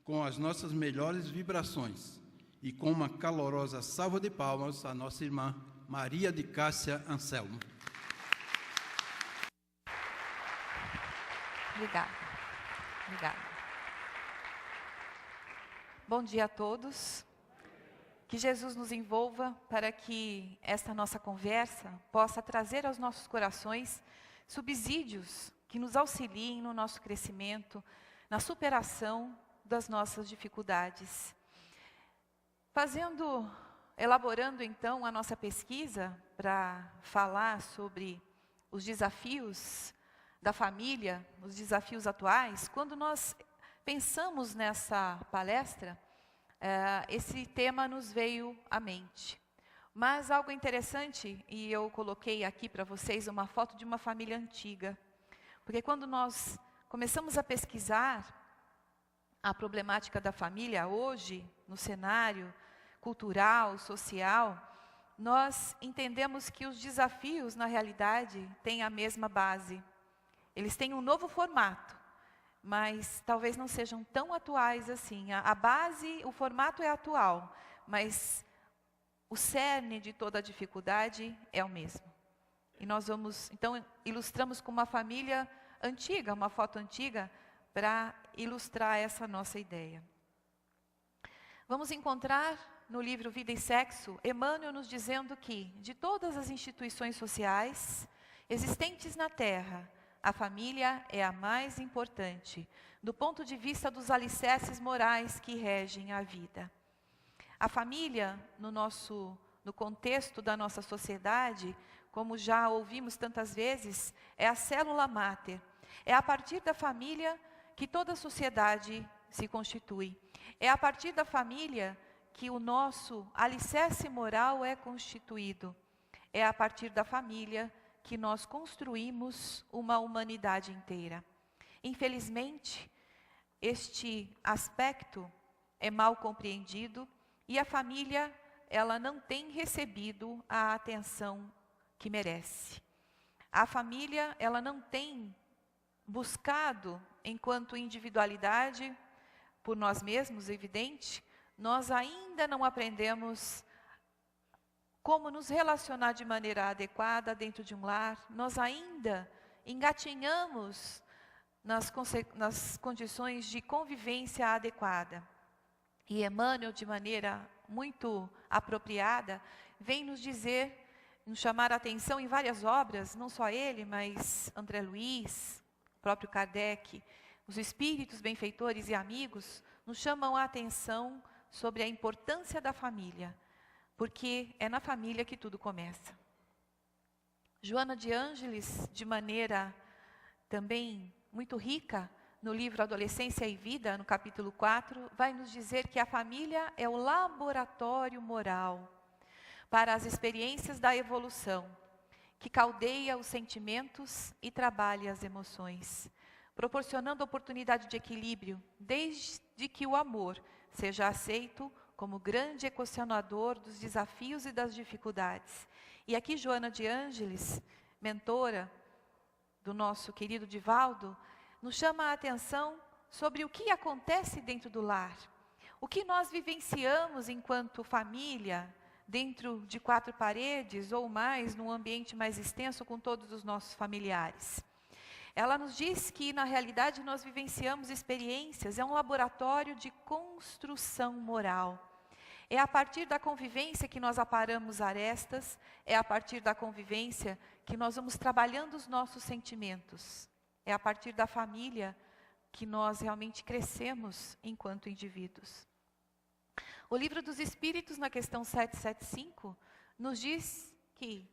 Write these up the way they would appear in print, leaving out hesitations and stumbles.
com as nossas melhores vibrações e com uma calorosa salva de palmas à nossa irmã Maria de Cássia Anselmo. Obrigada. Bom dia a todos. Que Jesus nos envolva para que esta nossa conversa possa trazer aos nossos corações subsídios que nos auxiliem no nosso crescimento, na superação das nossas dificuldades. Elaborando então a nossa pesquisa para falar sobre os desafios da família, os desafios atuais, quando nós pensamos nessa palestra, esse tema nos veio à mente. Mas algo interessante, e eu coloquei aqui para vocês uma foto de uma família antiga. Porque quando nós começamos a pesquisar a problemática da família hoje, no cenário cultural, social, nós entendemos que os desafios, na realidade, têm a mesma base. Eles têm um novo formato, mas talvez não sejam tão atuais assim. A base, o formato é atual, mas o cerne de toda a dificuldade é o mesmo. E nós então, ilustramos com uma família antiga, uma foto antiga, para ilustrar essa nossa ideia. Vamos encontrar no livro Vida e Sexo, Emmanuel nos dizendo que, de todas as instituições sociais existentes na Terra, a família é a mais importante, do ponto de vista dos alicerces morais que regem a vida. A família, no contexto da nossa sociedade, como já ouvimos tantas vezes, é a célula máter. É a partir da família que toda a sociedade se constitui. É a partir da família que o nosso alicerce moral é constituído. É a partir da família que nós construímos uma humanidade inteira. Infelizmente, este aspecto é mal compreendido e a família, ela não tem recebido a atenção que merece. A família, ela não tem buscado, enquanto individualidade, por nós mesmos, evidente, nós ainda não aprendemos como nos relacionar de maneira adequada dentro de um lar, nós ainda engatinhamos nas condições de convivência adequada. E Emmanuel, de maneira muito apropriada, vem nos dizer, nos chamar a atenção em várias obras, não só ele, mas André Luiz, o próprio Kardec, os espíritos benfeitores e amigos, nos chamam a atenção sobre a importância da família, porque é na família que tudo começa. Joana de Ângeles, de maneira também muito rica, no livro Adolescência e Vida, no capítulo 4, vai nos dizer que a família é o laboratório moral para as experiências da evolução, que caldeia os sentimentos e trabalha as emoções, proporcionando oportunidade de equilíbrio, desde que o amor seja aceito como grande equacionador dos desafios e das dificuldades. E aqui Joana de Ângeles, mentora do nosso querido Divaldo, nos chama a atenção sobre o que acontece dentro do lar. O que nós vivenciamos enquanto família, dentro de 4 paredes ou mais, num ambiente mais extenso com todos os nossos familiares. Ela nos diz que, na realidade, nós vivenciamos experiências, é um laboratório de construção moral. É a partir da convivência que nós aparamos arestas, é a partir da convivência que nós vamos trabalhando os nossos sentimentos. É a partir da família que nós realmente crescemos enquanto indivíduos. O Livro dos Espíritos, na questão 775, nos diz que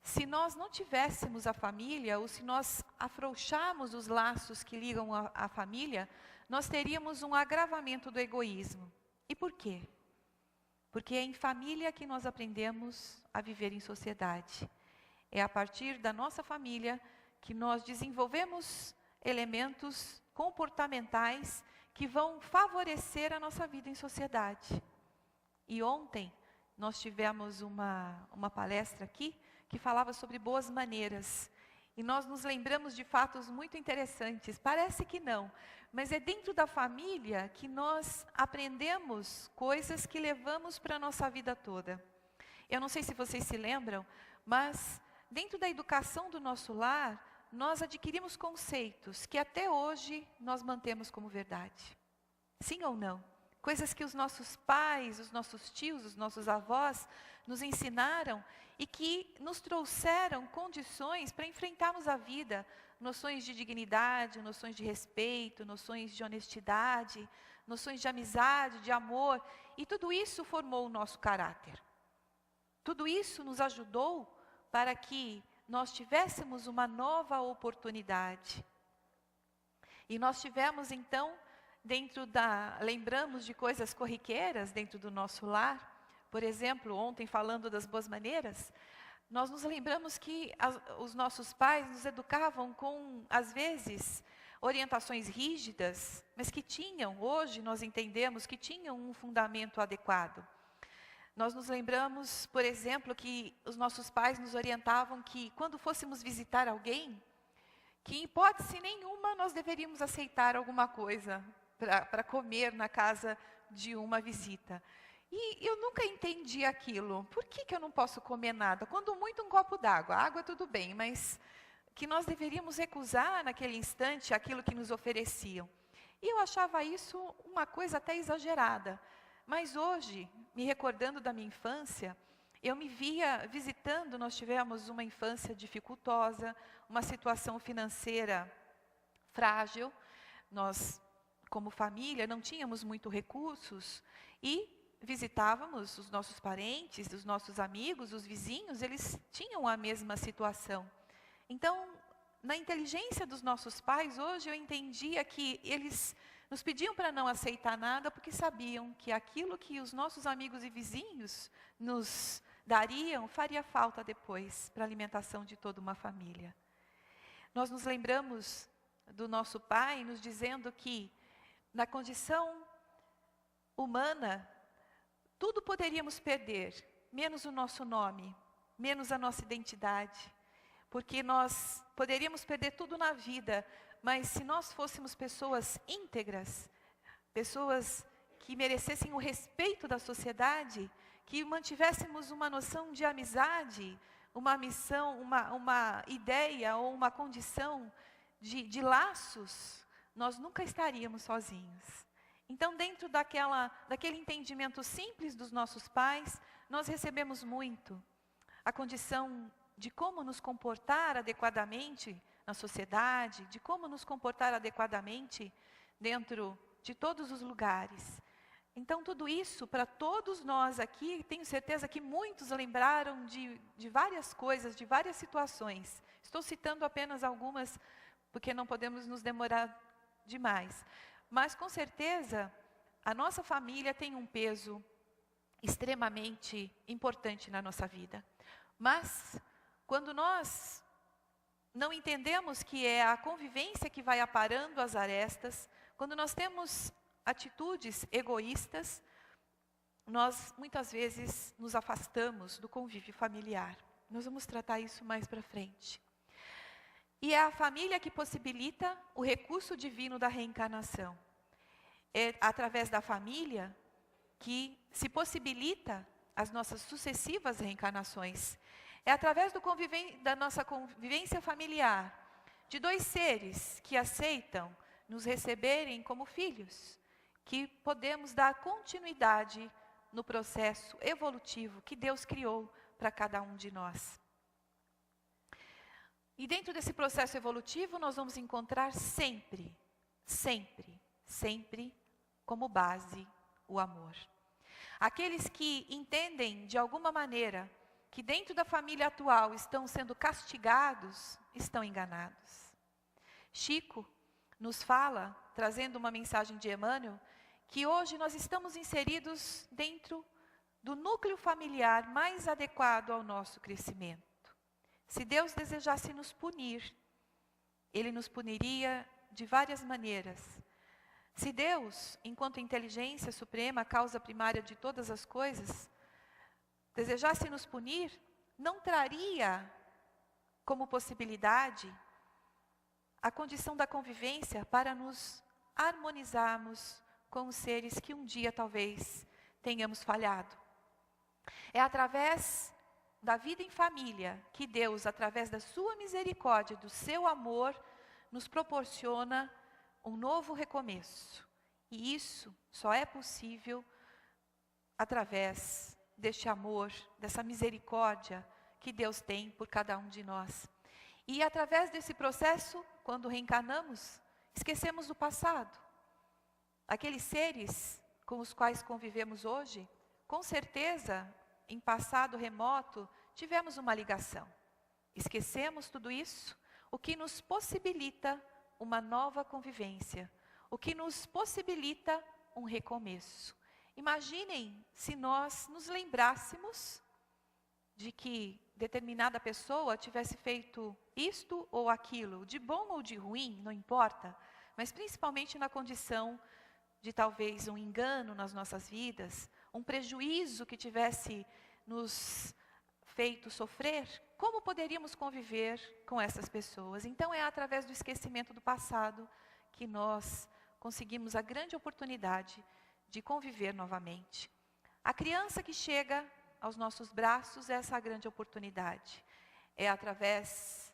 se nós não tivéssemos a família, ou se nós afrouxarmos os laços que ligam a família, nós teríamos um agravamento do egoísmo. E por quê? Porque é em família que nós aprendemos a viver em sociedade. É a partir da nossa família que nós desenvolvemos elementos comportamentais que vão favorecer a nossa vida em sociedade. E ontem nós tivemos uma palestra aqui que falava sobre boas maneiras. e nós nos lembramos de fatos muito interessantes. Parece que não, mas é dentro da família que nós aprendemos coisas que levamos para a nossa vida toda. Eu não sei se vocês se lembram, mas dentro da educação do nosso lar, nós adquirimos conceitos que até hoje nós mantemos como verdade. Sim ou não? Coisas que os nossos pais, os nossos tios, os nossos avós nos ensinaram e que nos trouxeram condições para enfrentarmos a vida. Noções de dignidade, noções de respeito, noções de honestidade, noções de amizade, de amor. E tudo isso formou o nosso caráter. Tudo isso nos ajudou para que nós tivéssemos uma nova oportunidade. E nós tivemos então, lembramos de coisas corriqueiras dentro do nosso lar. Por exemplo, ontem falando das boas maneiras, nós nos lembramos que os nossos pais nos educavam com, às vezes, orientações rígidas, mas que hoje nós entendemos que tinham um fundamento adequado. Nós nos lembramos, por exemplo, que os nossos pais nos orientavam que quando fôssemos visitar alguém, que em hipótese nenhuma nós deveríamos aceitar alguma coisa para comer na casa de uma visita. E eu nunca entendi aquilo. Por que eu não posso comer nada? Quando muito um copo d'água. Água tudo bem, mas que nós deveríamos recusar naquele instante aquilo que nos ofereciam. E eu achava isso uma coisa até exagerada. Mas hoje, me recordando da minha infância, eu me via visitando, nós tivemos uma infância dificultosa, uma situação financeira frágil. Nós, como família, não tínhamos muitos recursos e visitávamos os nossos parentes, os nossos amigos, os vizinhos, eles tinham a mesma situação. Então, na inteligência dos nossos pais, hoje eu entendia que eles nos pediam para não aceitar nada, porque sabiam que aquilo que os nossos amigos e vizinhos nos dariam, faria falta depois para a alimentação de toda uma família. Nós nos lembramos do nosso pai nos dizendo que, na condição humana, tudo poderíamos perder, menos o nosso nome, menos a nossa identidade. Porque nós poderíamos perder tudo na vida, mas se nós fôssemos pessoas íntegras, pessoas que merecessem o respeito da sociedade, que mantivéssemos uma noção de amizade, uma missão, uma ideia ou uma condição de laços, nós nunca estaríamos sozinhos. Então, dentro daquele entendimento simples dos nossos pais, nós recebemos muito a condição de como nos comportar adequadamente na sociedade, de como nos comportar adequadamente dentro de todos os lugares. Então, tudo isso, para todos nós aqui, tenho certeza que muitos lembraram de várias coisas, de várias situações. Estou citando apenas algumas, porque não podemos nos demorar demais. Mas, com certeza, a nossa família tem um peso extremamente importante na nossa vida. Mas, quando nós não entendemos que é a convivência que vai aparando as arestas, quando nós temos atitudes egoístas, nós muitas vezes nos afastamos do convívio familiar. Nós vamos tratar isso mais para frente. E é a família que possibilita o recurso divino da reencarnação. É através da família que se possibilita as nossas sucessivas reencarnações. É através da nossa convivência familiar, de dois seres que aceitam nos receberem como filhos, que podemos dar continuidade no processo evolutivo que Deus criou para cada um de nós. E dentro desse processo evolutivo, nós vamos encontrar sempre, sempre, sempre como base o amor. Aqueles que entendem de alguma maneira que dentro da família atual estão sendo castigados, estão enganados. Chico nos fala, trazendo uma mensagem de Emmanuel, que hoje nós estamos inseridos dentro do núcleo familiar mais adequado ao nosso crescimento. Se Deus desejasse nos punir, Ele nos puniria de várias maneiras. Se Deus, enquanto inteligência suprema, causa primária de todas as coisas, desejasse nos punir, não traria como possibilidade a condição da convivência para nos harmonizarmos com os seres que um dia talvez tenhamos falhado. É através da vida em família que Deus, através da sua misericórdia, do seu amor, nos proporciona um novo recomeço. E isso só é possível através deste amor, dessa misericórdia que Deus tem por cada um de nós. E através desse processo, quando reencarnamos, esquecemos do passado. Aqueles seres com os quais convivemos hoje, com certeza, em passado remoto, tivemos uma ligação. Esquecemos tudo isso, o que nos possibilita uma nova convivência, o que nos possibilita um recomeço. Imaginem se nós nos lembrássemos de que determinada pessoa tivesse feito isto ou aquilo, de bom ou de ruim, não importa, mas principalmente na condição de talvez um engano nas nossas vidas, um prejuízo que tivesse nos feito sofrer, como poderíamos conviver com essas pessoas? Então é através do esquecimento do passado que nós conseguimos a grande oportunidade de conviver novamente. A criança que chega aos nossos braços é essa grande oportunidade. É através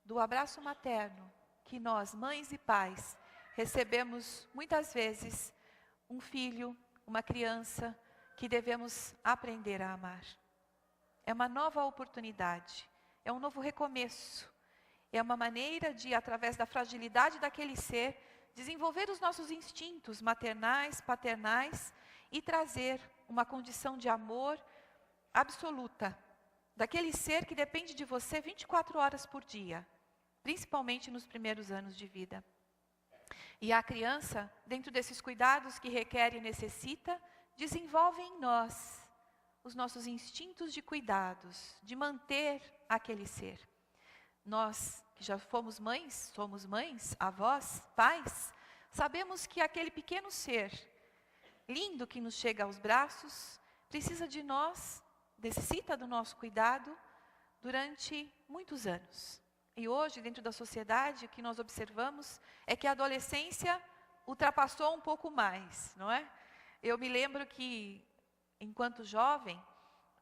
do abraço materno que nós, mães e pais, recebemos muitas vezes um filho, uma criança que devemos aprender a amar. É uma nova oportunidade, é um novo recomeço, é uma maneira de, através da fragilidade daquele ser, desenvolver os nossos instintos maternais, paternais e trazer uma condição de amor absoluta, daquele ser que depende de você 24 horas por dia, principalmente nos primeiros anos de vida. E a criança, dentro desses cuidados que requer e necessita, desenvolve em nós os nossos instintos de cuidados, de manter aquele ser. Nós que já fomos mães, somos mães, avós, pais, sabemos que aquele pequeno ser, lindo que nos chega aos braços, precisa de nós, necessita do nosso cuidado durante muitos anos. E hoje, dentro da sociedade, o que nós observamos é que a adolescência ultrapassou um pouco mais, não é? Eu me lembro que, enquanto jovem,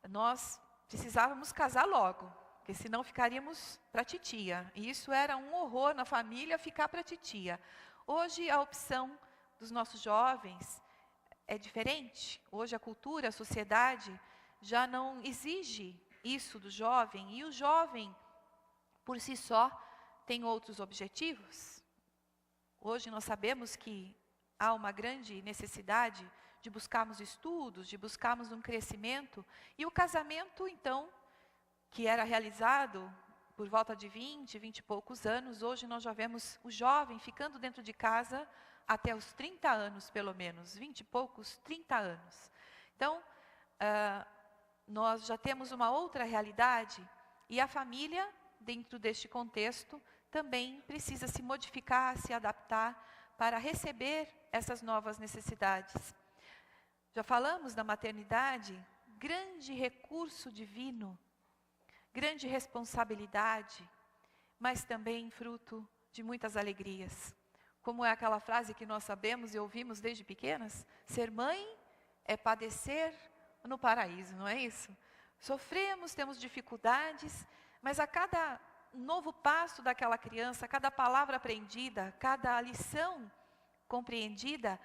nós precisávamos casar logo, porque senão ficaríamos para titia. E isso era um horror na família, ficar para titia. Hoje a opção dos nossos jovens é diferente. Hoje a cultura, a sociedade já não exige isso do jovem. E o jovem, por si só, tem outros objetivos. Hoje nós sabemos que há uma grande necessidade de buscarmos estudos, de buscarmos um crescimento. E o casamento, então, que era realizado por volta de 20 e poucos anos, hoje nós já vemos o jovem ficando dentro de casa até os 30 anos, pelo menos, 20 e poucos, 30 anos. Então, nós já temos uma outra realidade e a família, dentro deste contexto, também precisa se modificar, se adaptar para receber essas novas necessidades. Já falamos da maternidade, grande recurso divino, grande responsabilidade, mas também fruto de muitas alegrias. Como é aquela frase que nós sabemos e ouvimos desde pequenas? Ser mãe é padecer no paraíso, não é isso? Sofremos, temos dificuldades, mas a cada novo passo daquela criança, cada palavra aprendida, cada lição compreendida,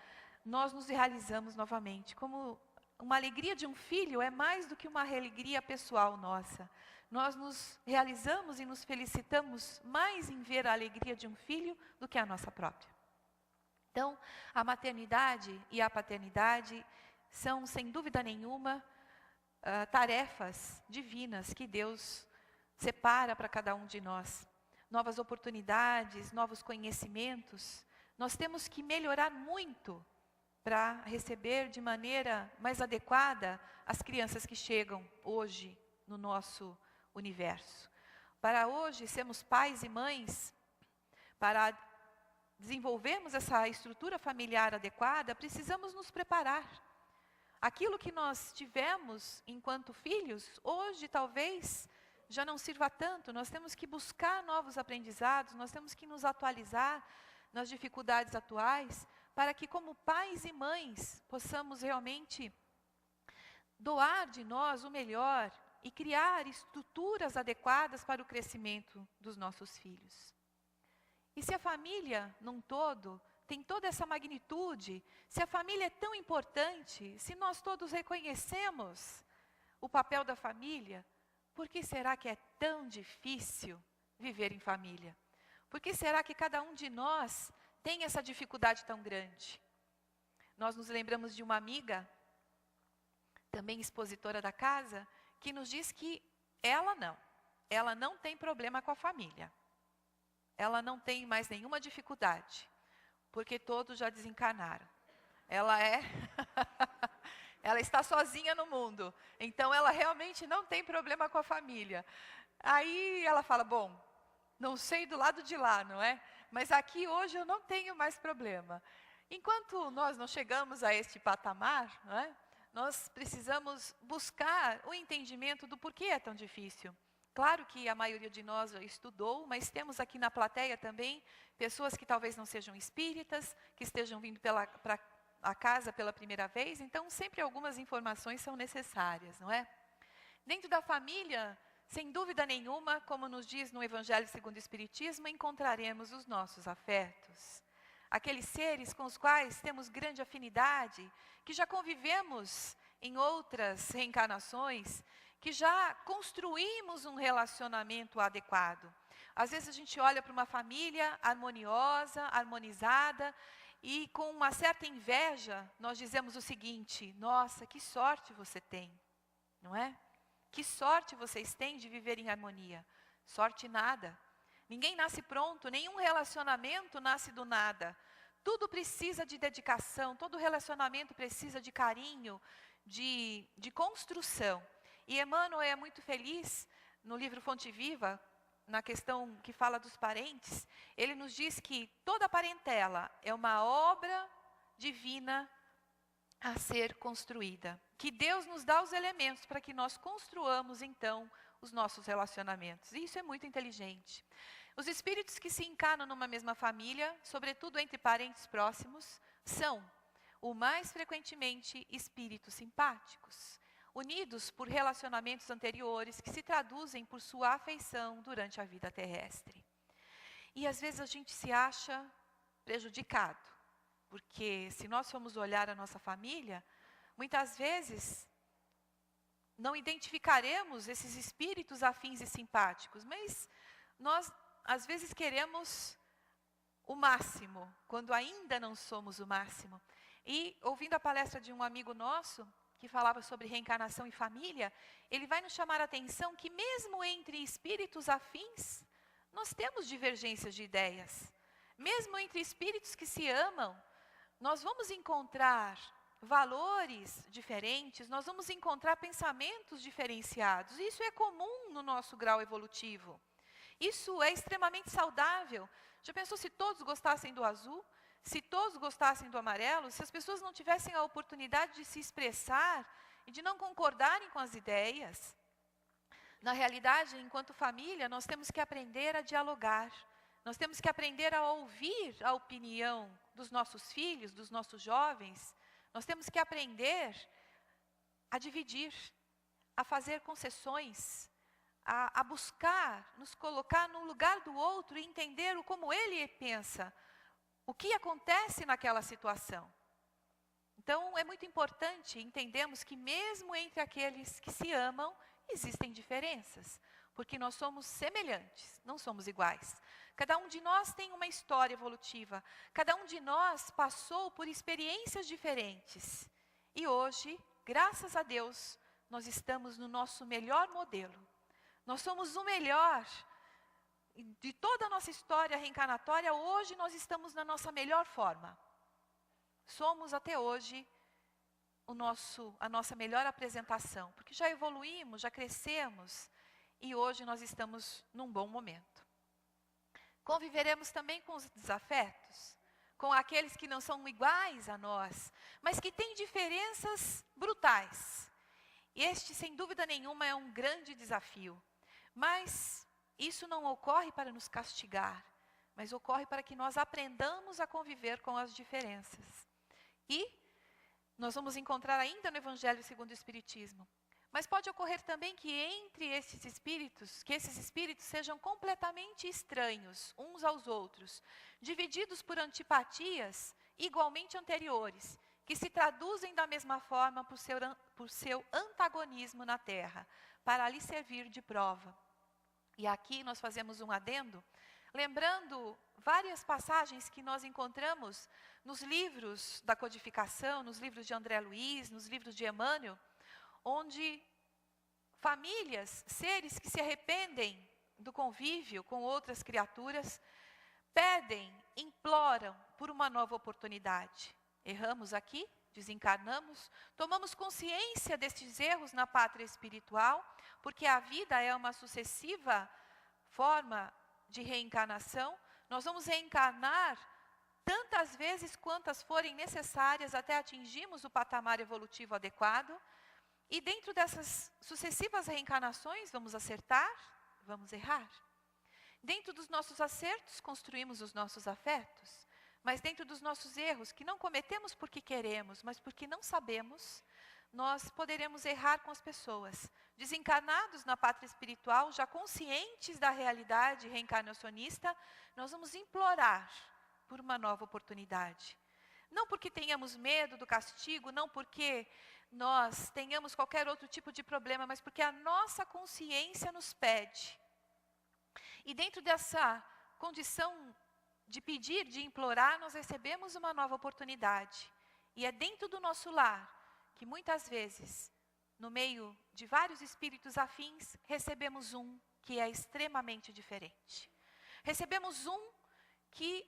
nós nos realizamos novamente. Como uma alegria de um filho é mais do que uma alegria pessoal nossa. Nós nos realizamos e nos felicitamos mais em ver a alegria de um filho do que a nossa própria. Então, a maternidade e a paternidade são, sem dúvida nenhuma, tarefas divinas que Deus separa para cada um de nós. Novas oportunidades, novos conhecimentos. Nós temos que melhorar muito para receber de maneira mais adequada as crianças que chegam hoje no nosso universo. Para hoje sermos pais e mães, para desenvolvermos essa estrutura familiar adequada, precisamos nos preparar. Aquilo que nós tivemos enquanto filhos, hoje talvez já não sirva tanto, nós temos que buscar novos aprendizados, nós temos que nos atualizar nas dificuldades atuais, para que como pais e mães possamos realmente doar de nós o melhor e criar estruturas adequadas para o crescimento dos nossos filhos. E se a família, num todo, tem toda essa magnitude, se a família é tão importante, se nós todos reconhecemos o papel da família, por que será que é tão difícil viver em família? Por que será que cada um de nós tem essa dificuldade tão grande? Nós nos lembramos de uma amiga, também expositora da casa, que nos diz que ela não tem problema com a família. Ela não tem mais nenhuma dificuldade, porque todos já desencarnaram. Ela está sozinha no mundo, então ela realmente não tem problema com a família. Aí ela fala, bom, não sei do lado de lá, não é? Mas aqui hoje eu não tenho mais problema. Enquanto nós não chegamos a este patamar, não é? Nós precisamos buscar o entendimento do porquê é tão difícil. Claro que a maioria de nós já estudou, mas temos aqui na plateia também pessoas que talvez não sejam espíritas, que estejam vindo para a casa pela primeira vez, então sempre algumas informações são necessárias, não é? Dentro da família, sem dúvida nenhuma, como nos diz no Evangelho segundo o Espiritismo, encontraremos os nossos afetos. Aqueles seres com os quais temos grande afinidade, que já convivemos em outras reencarnações, que já construímos um relacionamento adequado. Às vezes a gente olha para uma família harmoniosa, harmonizada, e com uma certa inveja, nós dizemos o seguinte, nossa, que sorte você tem, não é? Que sorte vocês têm de viver em harmonia. Sorte nada. Ninguém nasce pronto, nenhum relacionamento nasce do nada. Tudo precisa de dedicação, todo relacionamento precisa de carinho, de construção. E Emmanuel é muito feliz, no livro Fonte Viva, na questão que fala dos parentes, ele nos diz que toda parentela é uma obra divina a ser construída. Que Deus nos dá os elementos para que nós construamos, então, os nossos relacionamentos. E isso é muito inteligente. Os espíritos que se encarnam numa mesma família, sobretudo entre parentes próximos, são, o mais frequentemente, espíritos simpáticos, unidos por relacionamentos anteriores que se traduzem por sua afeição durante a vida terrestre. E às vezes a gente se acha prejudicado, porque se nós formos olhar a nossa família, muitas vezes não identificaremos esses espíritos afins e simpáticos, mas nós às vezes queremos o máximo, quando ainda não somos o máximo. E ouvindo a palestra de um amigo nosso, que falava sobre reencarnação e família, ele vai nos chamar a atenção que mesmo entre espíritos afins, nós temos divergências de ideias. Mesmo entre espíritos que se amam, nós vamos encontrar valores diferentes, nós vamos encontrar pensamentos diferenciados. Isso é comum no nosso grau evolutivo. Isso é extremamente saudável. Já pensou se todos gostassem do azul? Se todos gostassem do amarelo? Se as pessoas não tivessem a oportunidade de se expressar e de não concordarem com as ideias? Na realidade, enquanto família, nós temos que aprender a dialogar. Nós temos que aprender a ouvir a opinião dos nossos filhos, dos nossos jovens. Nós temos que aprender a dividir, a fazer concessões, a buscar, nos colocar no lugar do outro e entender como ele pensa, o que acontece naquela situação. Então, é muito importante entendermos que mesmo entre aqueles que se amam, existem diferenças, porque nós somos semelhantes, não somos iguais. Cada um de nós tem uma história evolutiva, cada um de nós passou por experiências diferentes. E hoje, graças a Deus, nós estamos no nosso melhor modelo. Nós somos o melhor. De toda a nossa história reencarnatória, hoje nós estamos na nossa melhor forma. Somos até hoje a nossa melhor apresentação, porque já evoluímos, já crescemos, e hoje nós estamos num bom momento. Conviveremos também com os desafetos, com aqueles que não são iguais a nós, mas que têm diferenças brutais. E este, sem dúvida nenhuma, é um grande desafio. Mas isso não ocorre para nos castigar, mas ocorre para que nós aprendamos a conviver com as diferenças. E nós vamos encontrar ainda no Evangelho segundo o Espiritismo. Mas pode ocorrer também que entre esses espíritos, que esses espíritos sejam completamente estranhos uns aos outros, divididos por antipatias igualmente anteriores, que se traduzem da mesma forma por seu antagonismo na Terra, para lhe servir de prova. E aqui nós fazemos um adendo, lembrando várias passagens que nós encontramos nos livros da codificação, nos livros de André Luiz, nos livros de Emmanuel, onde famílias, seres que se arrependem do convívio com outras criaturas, pedem, imploram por uma nova oportunidade. Erramos aqui, desencarnamos, tomamos consciência destes erros na pátria espiritual, porque a vida é uma sucessiva forma de reencarnação. Nós vamos reencarnar tantas vezes quantas forem necessárias até atingirmos o patamar evolutivo adequado. E dentro dessas sucessivas reencarnações, vamos acertar, vamos errar. Dentro dos nossos acertos, construímos os nossos afetos. Mas dentro dos nossos erros, que não cometemos porque queremos, mas porque não sabemos, nós poderemos errar com as pessoas. Desencarnados na pátria espiritual, já conscientes da realidade reencarnacionista, nós vamos implorar por uma nova oportunidade. Não porque tenhamos medo do castigo, não porque nós tenhamos qualquer outro tipo de problema, mas porque a nossa consciência nos pede. E dentro dessa condição de pedir, de implorar, nós recebemos uma nova oportunidade. E é dentro do nosso lar que muitas vezes, no meio de vários espíritos afins, recebemos um que é extremamente diferente. Recebemos um que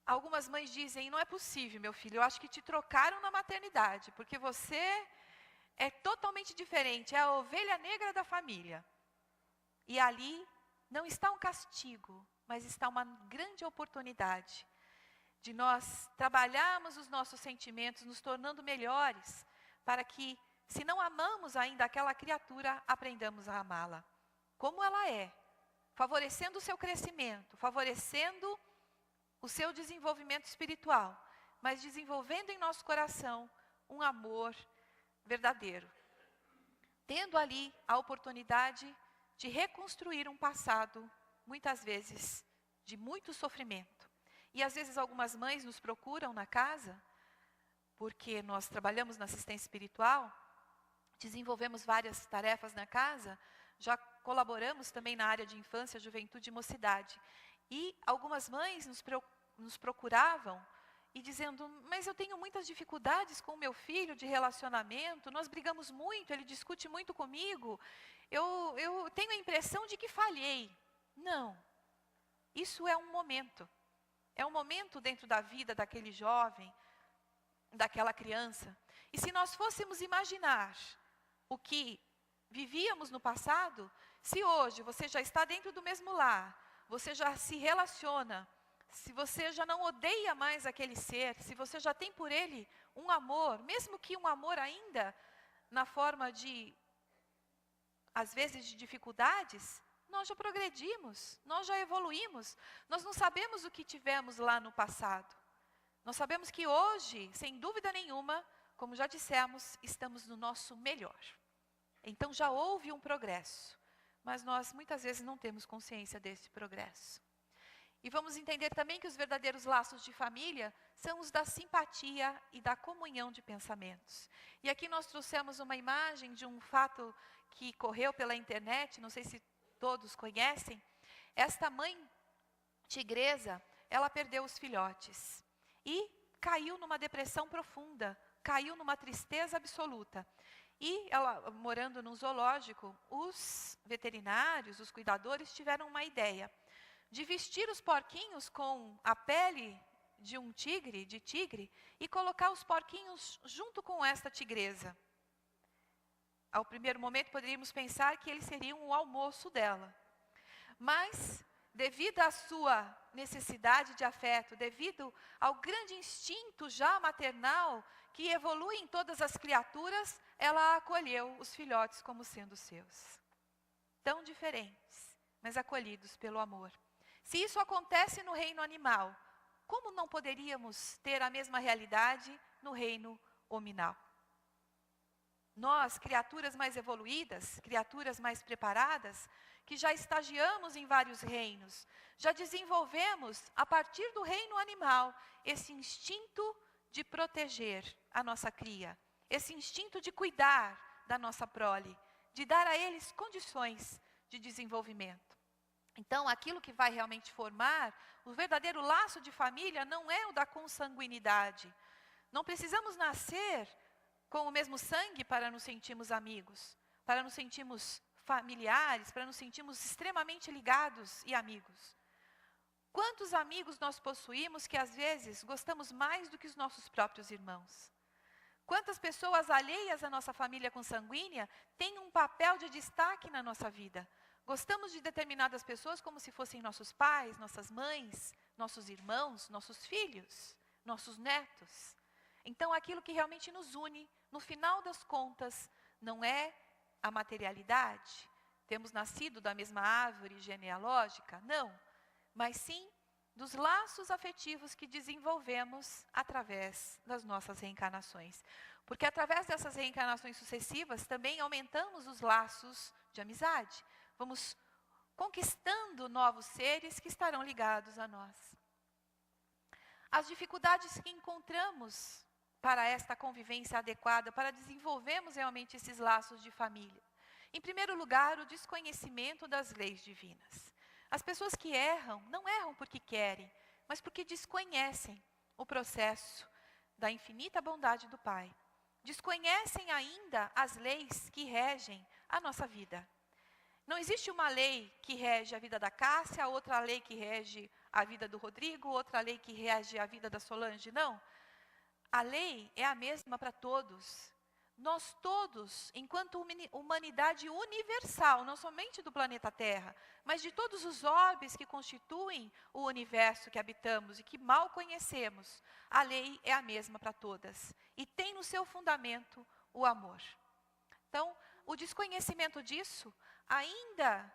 algumas mães dizem, não é possível, meu filho, eu acho que te trocaram na maternidade, porque você é totalmente diferente, é a ovelha negra da família. E ali não está um castigo, mas está uma grande oportunidade de nós trabalharmos os nossos sentimentos, nos tornando melhores, para que, se não amamos ainda aquela criatura, aprendamos a amá-la como ela é, favorecendo o seu crescimento, favorecendo o seu desenvolvimento espiritual, mas desenvolvendo em nosso coração um amor verdadeiro. Tendo ali a oportunidade de reconstruir um passado, muitas vezes, de muito sofrimento. E às vezes algumas mães nos procuram na casa, porque nós trabalhamos na assistência espiritual, desenvolvemos várias tarefas na casa, já colaboramos também na área de infância, juventude e mocidade. E algumas mães nos procuravam e dizendo, mas eu tenho muitas dificuldades com o meu filho de relacionamento, nós brigamos muito, ele discute muito comigo, eu tenho a impressão de que falhei. Não, isso é um momento dentro da vida daquele jovem, daquela criança. E se nós fôssemos imaginar o que vivíamos no passado, se hoje você já está dentro do mesmo lar, você já se relaciona, se você já não odeia mais aquele ser, se você já tem por ele um amor, mesmo que um amor ainda na forma de, às vezes, de dificuldades, nós já progredimos, nós já evoluímos, nós não sabemos o que tivemos lá no passado. Nós sabemos que hoje, sem dúvida nenhuma, como já dissemos, estamos no nosso melhor. Então já houve um progresso, mas nós muitas vezes não temos consciência desse progresso. E vamos entender também que os verdadeiros laços de família são os da simpatia e da comunhão de pensamentos. E aqui nós trouxemos uma imagem de um fato que correu pela internet, não sei se todos conhecem. Esta mãe tigresa, ela perdeu os filhotes e caiu numa depressão profunda, caiu numa tristeza absoluta. E ela, morando num zoológico, os veterinários, os cuidadores, tiveram uma ideia de vestir os porquinhos com a pele de um tigre, e colocar os porquinhos junto com esta tigresa. Ao primeiro momento poderíamos pensar que eles seriam o almoço dela. Mas, devido à sua necessidade de afeto, devido ao grande instinto já maternal que evolui em todas as criaturas, ela acolheu os filhotes como sendo seus. tão diferentes, mas acolhidos pelo amor. Se isso acontece no reino animal, como não poderíamos ter a mesma realidade no reino hominal? Nós, criaturas mais evoluídas, criaturas mais preparadas, que já estagiamos em vários reinos, já desenvolvemos, a partir do reino animal, esse instinto de proteger a nossa cria, esse instinto de cuidar da nossa prole, de dar a eles condições de desenvolvimento. Então, aquilo que vai realmente formar o verdadeiro laço de família não é o da consanguinidade. Não precisamos nascer com o mesmo sangue para nos sentirmos amigos, para nos sentirmos familiares, para nos sentirmos extremamente ligados e amigos. Quantos amigos nós possuímos que às vezes gostamos mais do que os nossos próprios irmãos? Quantas pessoas alheias à nossa família consanguínea têm um papel de destaque na nossa vida? Gostamos de determinadas pessoas como se fossem nossos pais, nossas mães, nossos irmãos, nossos filhos, nossos netos. Então, aquilo que realmente nos une, no final das contas, não é a materialidade. Temos nascido da mesma árvore genealógica? Não. Mas sim dos laços afetivos que desenvolvemos através das nossas reencarnações. Porque através dessas reencarnações sucessivas, também aumentamos os laços de amizade. Vamos conquistando novos seres que estarão ligados a nós. As dificuldades que encontramos para esta convivência adequada, para desenvolvermos realmente esses laços de família. Em primeiro lugar, o desconhecimento das leis divinas. As pessoas que erram, não erram porque querem, mas porque desconhecem o processo da infinita bondade do Pai. Desconhecem ainda as leis que regem a nossa vida. Não existe uma lei que rege a vida da Cássia, outra lei que rege a vida do Rodrigo, outra lei que rege a vida da Solange, não. A lei é a mesma para todos. Nós todos, enquanto humanidade universal, não somente do planeta Terra, mas de todos os orbes que constituem o universo que habitamos e que mal conhecemos, a lei é a mesma para todas. E tem no seu fundamento o amor. Então, o desconhecimento disso, ainda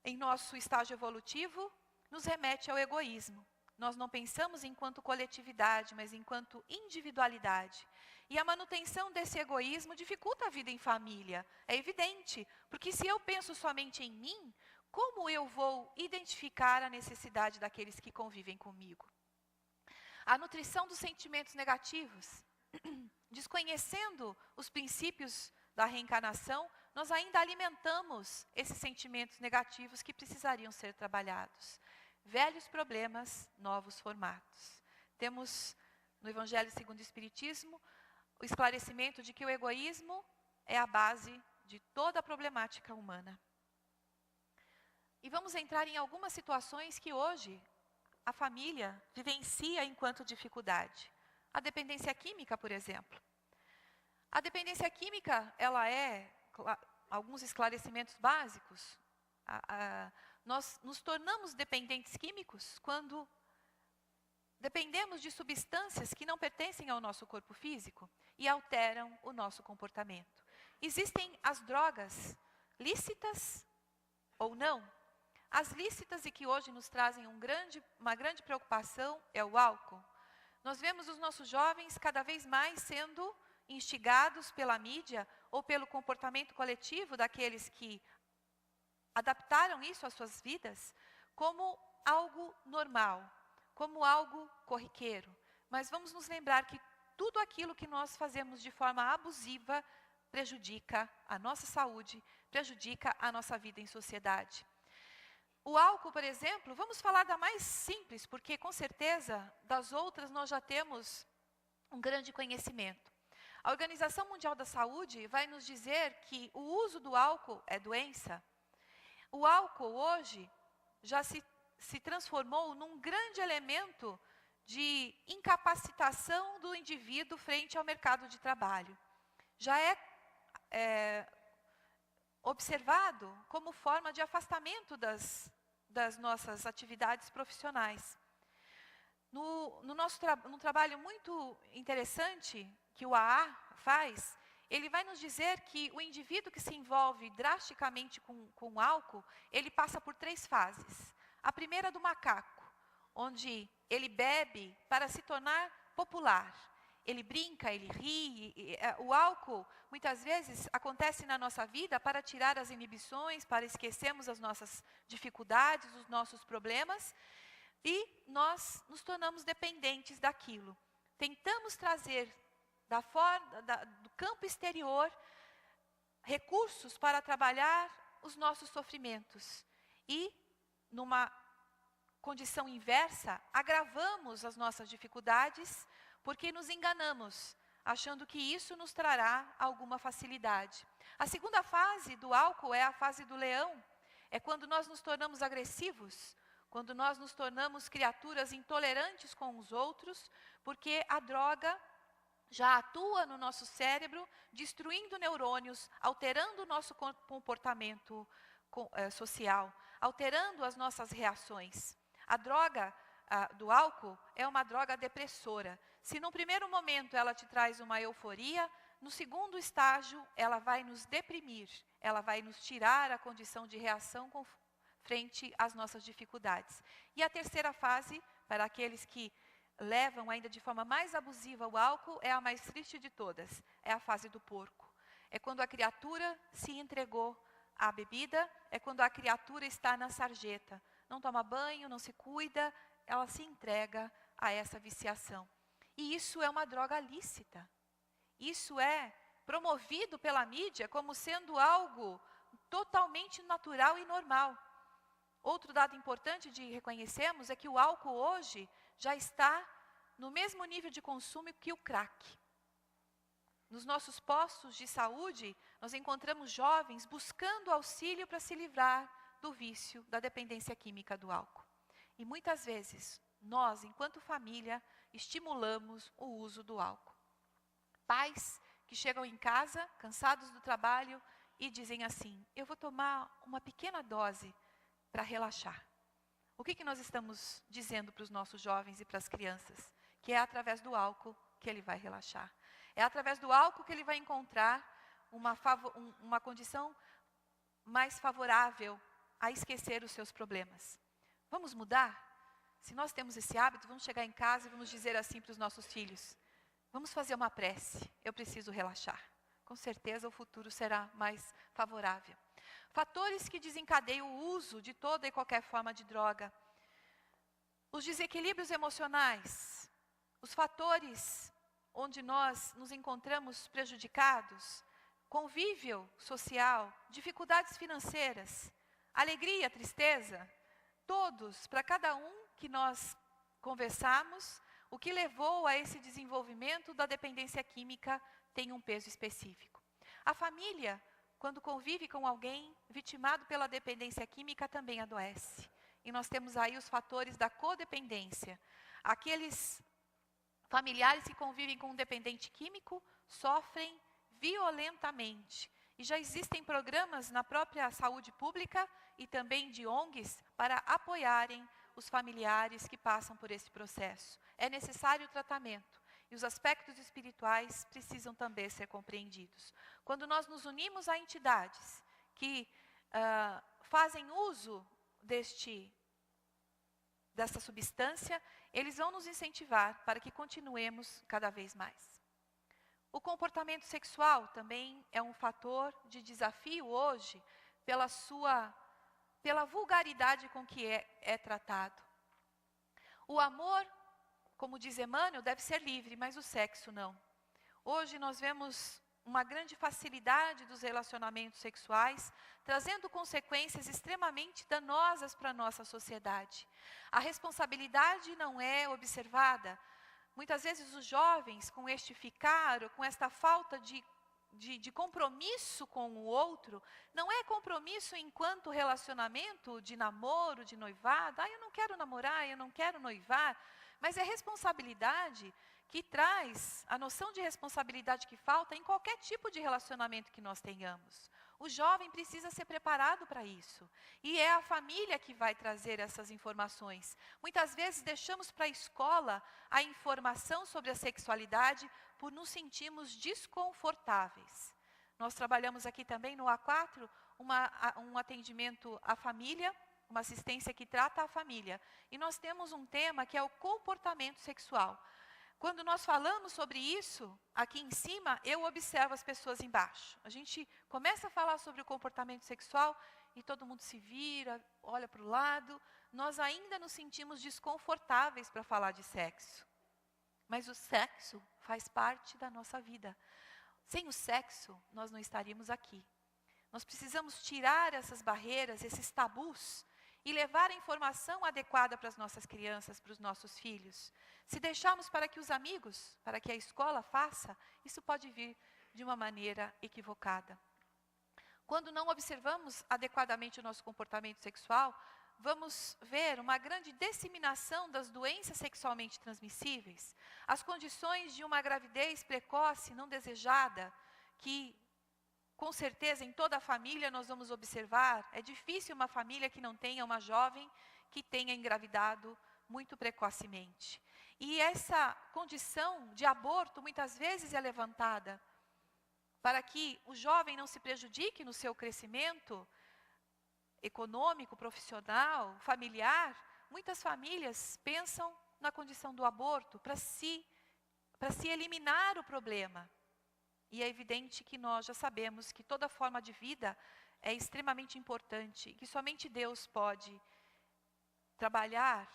em nosso estágio evolutivo, nos remete ao egoísmo. Nós não pensamos enquanto coletividade, mas enquanto individualidade. E a manutenção desse egoísmo dificulta a vida em família. É evidente, porque se eu penso somente em mim, como eu vou identificar a necessidade daqueles que convivem comigo? A nutrição dos sentimentos negativos. Desconhecendo os princípios da reencarnação, nós ainda alimentamos esses sentimentos negativos que precisariam ser trabalhados. Velhos problemas, novos formatos. Temos no Evangelho segundo o Espiritismo o esclarecimento de que o egoísmo é a base de toda a problemática humana. E vamos entrar em algumas situações que hoje a família vivencia enquanto dificuldade. A dependência química, por exemplo. A dependência química, ela é, alguns esclarecimentos básicos, nós nos tornamos dependentes químicos quando dependemos de substâncias que não pertencem ao nosso corpo físico e alteram o nosso comportamento. Existem as drogas lícitas ou não. As lícitas e que hoje nos trazem uma grande preocupação é o álcool. Nós vemos os nossos jovens cada vez mais sendo instigados pela mídia ou pelo comportamento coletivo daqueles que adaptaram isso às suas vidas como algo normal, como algo corriqueiro. Mas vamos nos lembrar que tudo aquilo que nós fazemos de forma abusiva prejudica a nossa saúde, prejudica a nossa vida em sociedade. O álcool, por exemplo, vamos falar da mais simples, porque com certeza das outras nós já temos um grande conhecimento. A Organização Mundial da Saúde vai nos dizer que o uso do álcool é doença. O álcool hoje já se transformou num grande elemento de incapacitação do indivíduo frente ao mercado de trabalho. Já é observado como forma de afastamento das nossas atividades profissionais. Num trabalho muito interessante que o AA faz, ele vai nos dizer que o indivíduo que se envolve drasticamente com álcool, ele passa por 3 fases. A primeira do macaco, onde ele bebe para se tornar popular. Ele brinca, ele ri. O álcool, muitas vezes, acontece na nossa vida para tirar as inibições, para esquecermos as nossas dificuldades, os nossos problemas, e nós nos tornamos dependentes daquilo. Tentamos trazer do campo exterior recursos para trabalhar os nossos sofrimentos. E, numa condição inversa, agravamos as nossas dificuldades porque nos enganamos, achando que isso nos trará alguma facilidade. A segunda fase do álcool é a fase do leão. É quando nós nos tornamos agressivos, quando nós nos tornamos criaturas intolerantes com os outros, porque a droga já atua no nosso cérebro, destruindo neurônios, alterando o nosso comportamento social, alterando as nossas reações. A droga do álcool é uma droga depressora. Se no primeiro momento ela te traz uma euforia, no segundo estágio ela vai nos deprimir, ela vai nos tirar a condição de reação frente às nossas dificuldades. E a terceira fase, para aqueles que levam ainda de forma mais abusiva o álcool, é a mais triste de todas, é a fase do porco. É quando a criatura se entregou à bebida, é quando a criatura está na sarjeta, não toma banho, não se cuida, ela se entrega a essa viciação. E isso é uma droga lícita. Isso é promovido pela mídia como sendo algo totalmente natural e normal. Outro dado importante de reconhecermos é que o álcool hoje já está no mesmo nível de consumo que o crack. Nos nossos postos de saúde, nós encontramos jovens buscando auxílio para se livrar do vício, da dependência química do álcool. E muitas vezes, nós, enquanto família, estimulamos o uso do álcool. Pais que chegam em casa, cansados do trabalho, e dizem assim: eu vou tomar uma pequena dose para relaxar. O que nós estamos dizendo para os nossos jovens e para as crianças? Que é através do álcool que ele vai relaxar. É através do álcool que ele vai encontrar uma condição mais favorável a esquecer os seus problemas. Vamos mudar? Se nós temos esse hábito, vamos chegar em casa e vamos dizer assim para os nossos filhos: vamos fazer uma prece, eu preciso relaxar. Com certeza o futuro será mais favorável. Fatores que desencadeiam o uso de toda e qualquer forma de droga. Os desequilíbrios emocionais, os fatores onde nós nos encontramos prejudicados, convívio social, dificuldades financeiras, alegria, tristeza, todos, para cada um que nós conversamos, o que levou a esse desenvolvimento da dependência química tem um peso específico. A família, quando convive com alguém vitimado pela dependência química, também adoece. E nós temos aí os fatores da codependência. Aqueles familiares que convivem com um dependente químico sofrem violentamente. E já existem programas na própria saúde pública e também de ONGs para apoiarem os familiares que passam por esse processo. É necessário o tratamento. E os aspectos espirituais precisam também ser compreendidos. Quando nós nos unimos a entidades que fazem uso dessa substância, eles vão nos incentivar para que continuemos cada vez mais. O comportamento sexual também é um fator de desafio hoje, pela vulgaridade com que é tratado. O amor, como diz Emmanuel, deve ser livre, mas o sexo não. Hoje nós vemos uma grande facilidade dos relacionamentos sexuais, trazendo consequências extremamente danosas para a nossa sociedade. A responsabilidade não é observada. Muitas vezes os jovens, com este ficar, ou com esta falta de compromisso com o outro, não é compromisso enquanto relacionamento de namoro, de noivado. Eu não quero namorar, eu não quero noivar. Mas é responsabilidade que traz, a noção de responsabilidade que falta em qualquer tipo de relacionamento que nós tenhamos. O jovem precisa ser preparado para isso. E é a família que vai trazer essas informações. Muitas vezes deixamos para a escola a informação sobre a sexualidade por nos sentirmos desconfortáveis. Nós trabalhamos aqui também no A4 um atendimento à família, uma assistência que trata a família. E nós temos um tema que é o comportamento sexual. Quando nós falamos sobre isso, aqui em cima, eu observo as pessoas embaixo. A gente começa a falar sobre o comportamento sexual e todo mundo se vira, olha para o lado. Nós ainda nos sentimos desconfortáveis para falar de sexo. Mas o sexo faz parte da nossa vida. Sem o sexo, nós não estaríamos aqui. Nós precisamos tirar essas barreiras, esses tabus, e levar a informação adequada para as nossas crianças, para os nossos filhos. Se deixarmos para que os amigos, para que a escola faça, isso pode vir de uma maneira equivocada. Quando não observamos adequadamente o nosso comportamento sexual, vamos ver uma grande disseminação das doenças sexualmente transmissíveis, as condições de uma gravidez precoce não desejada, que com certeza, em toda a família nós vamos observar, é difícil uma família que não tenha uma jovem que tenha engravidado muito precocemente. E essa condição de aborto muitas vezes é levantada para que o jovem não se prejudique no seu crescimento econômico, profissional, familiar. Muitas famílias pensam na condição do aborto para se eliminar o problema. E é evidente que nós já sabemos que toda forma de vida é extremamente importante, que somente Deus pode trabalhar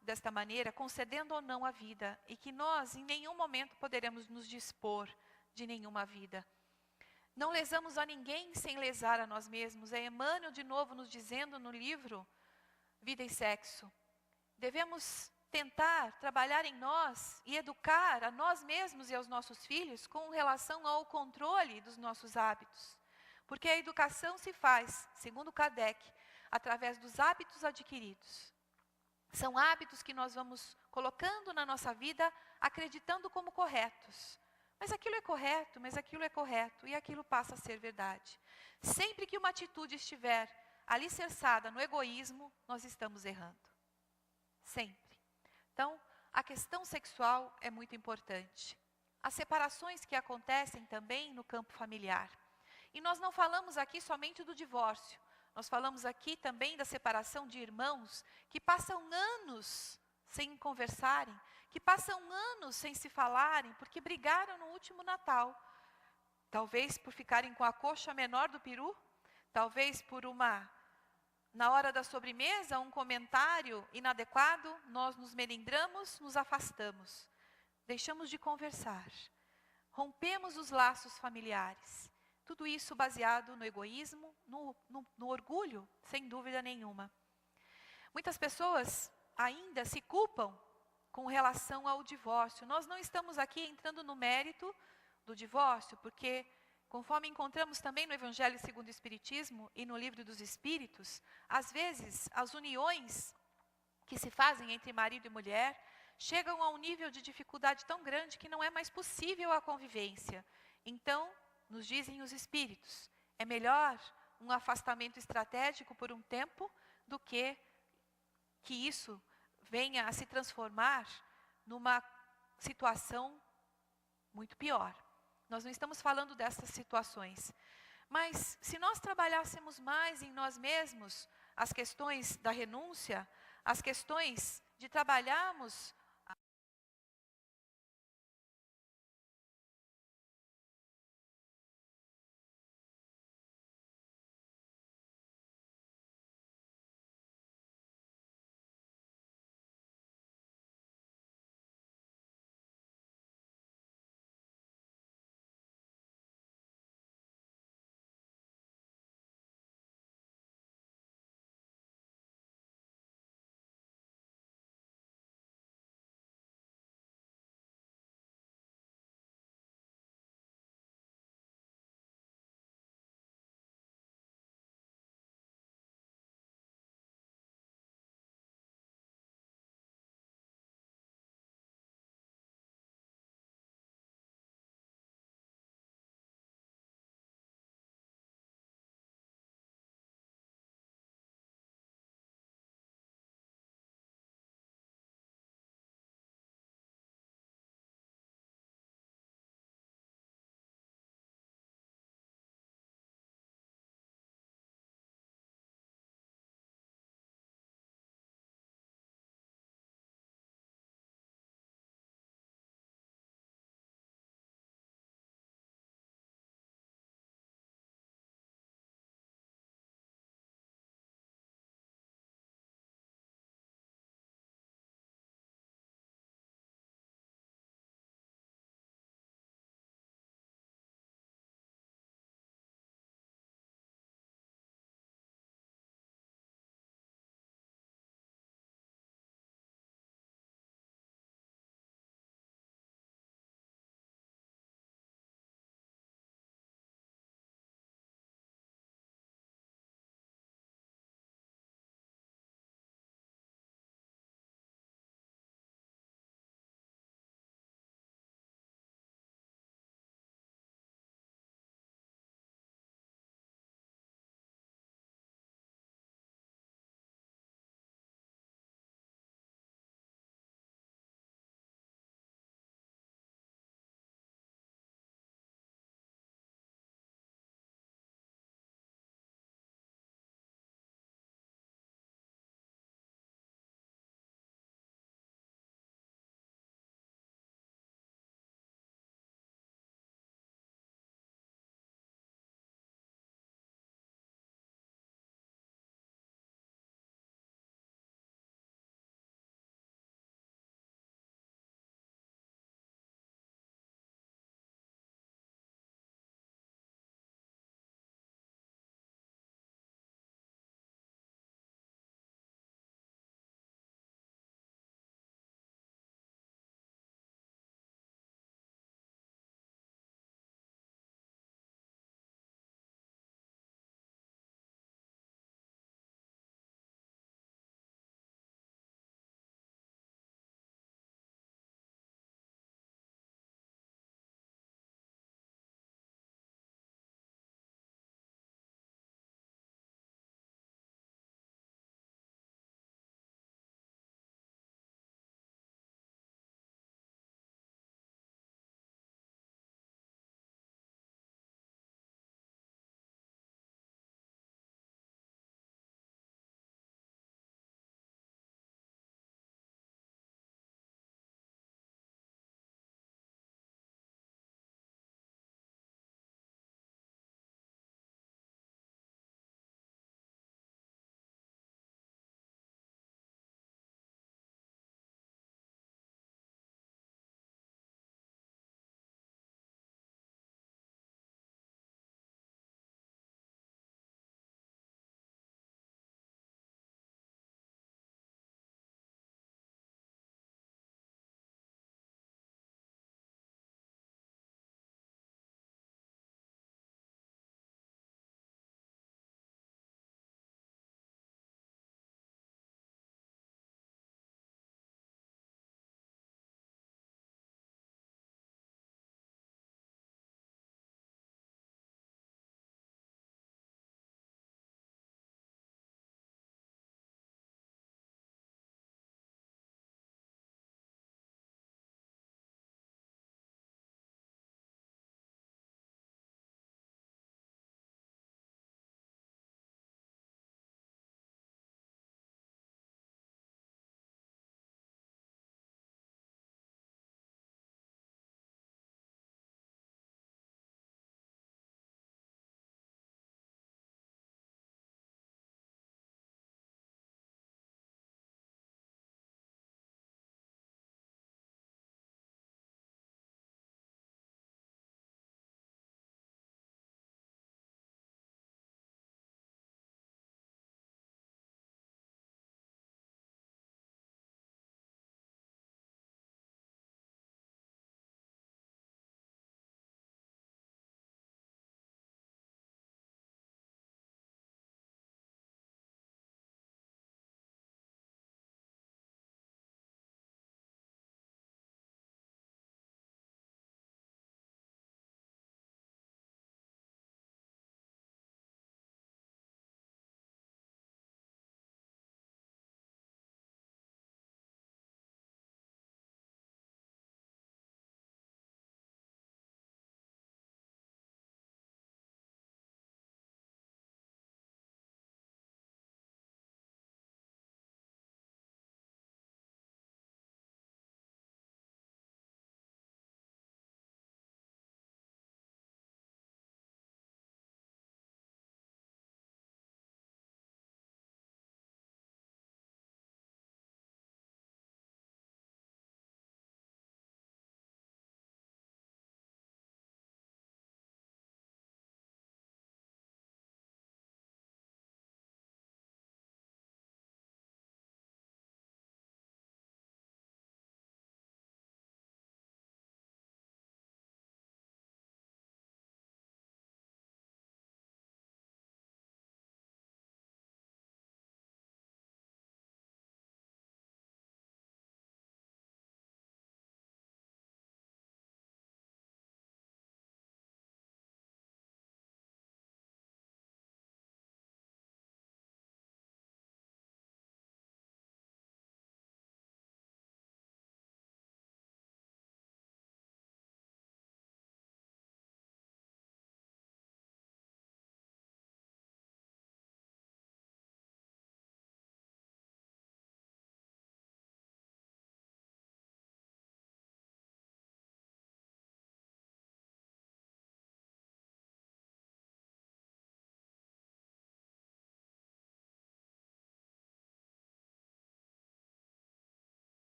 desta maneira, concedendo ou não a vida, e que nós em nenhum momento poderemos nos dispor de nenhuma vida. Não lesamos a ninguém sem lesar a nós mesmos. É Emmanuel de novo nos dizendo no livro Vida e Sexo. Devemos tentar trabalhar em nós e educar a nós mesmos e aos nossos filhos com relação ao controle dos nossos hábitos. Porque a educação se faz, segundo Kardec, através dos hábitos adquiridos. São hábitos que nós vamos colocando na nossa vida, acreditando como corretos. Mas aquilo é correto, mas aquilo é correto, e aquilo passa a ser verdade. Sempre que uma atitude estiver alicerçada no egoísmo, nós estamos errando. Sempre. Então, a questão sexual é muito importante. As separações que acontecem também no campo familiar. E nós não falamos aqui somente do divórcio. Nós falamos aqui também da separação de irmãos que passam anos sem conversarem, que passam anos sem se falarem, porque brigaram no último Natal. Talvez por ficarem com a coxa menor do peru, talvez por na hora da sobremesa, um comentário inadequado, nós nos melindramos, nos afastamos. Deixamos de conversar. Rompemos os laços familiares. Tudo isso baseado no egoísmo, no orgulho, sem dúvida nenhuma. Muitas pessoas ainda se culpam com relação ao divórcio. Nós não estamos aqui entrando no mérito do divórcio, porque conforme encontramos também no Evangelho segundo o Espiritismo e no Livro dos Espíritos, às vezes as uniões que se fazem entre marido e mulher chegam a um nível de dificuldade tão grande que não é mais possível a convivência. Então, nos dizem os Espíritos, é melhor um afastamento estratégico por um tempo do que isso venha a se transformar numa situação muito pior. Nós não estamos falando dessas situações. Mas se nós trabalhássemos mais em nós mesmos as questões da renúncia, as questões de trabalharmos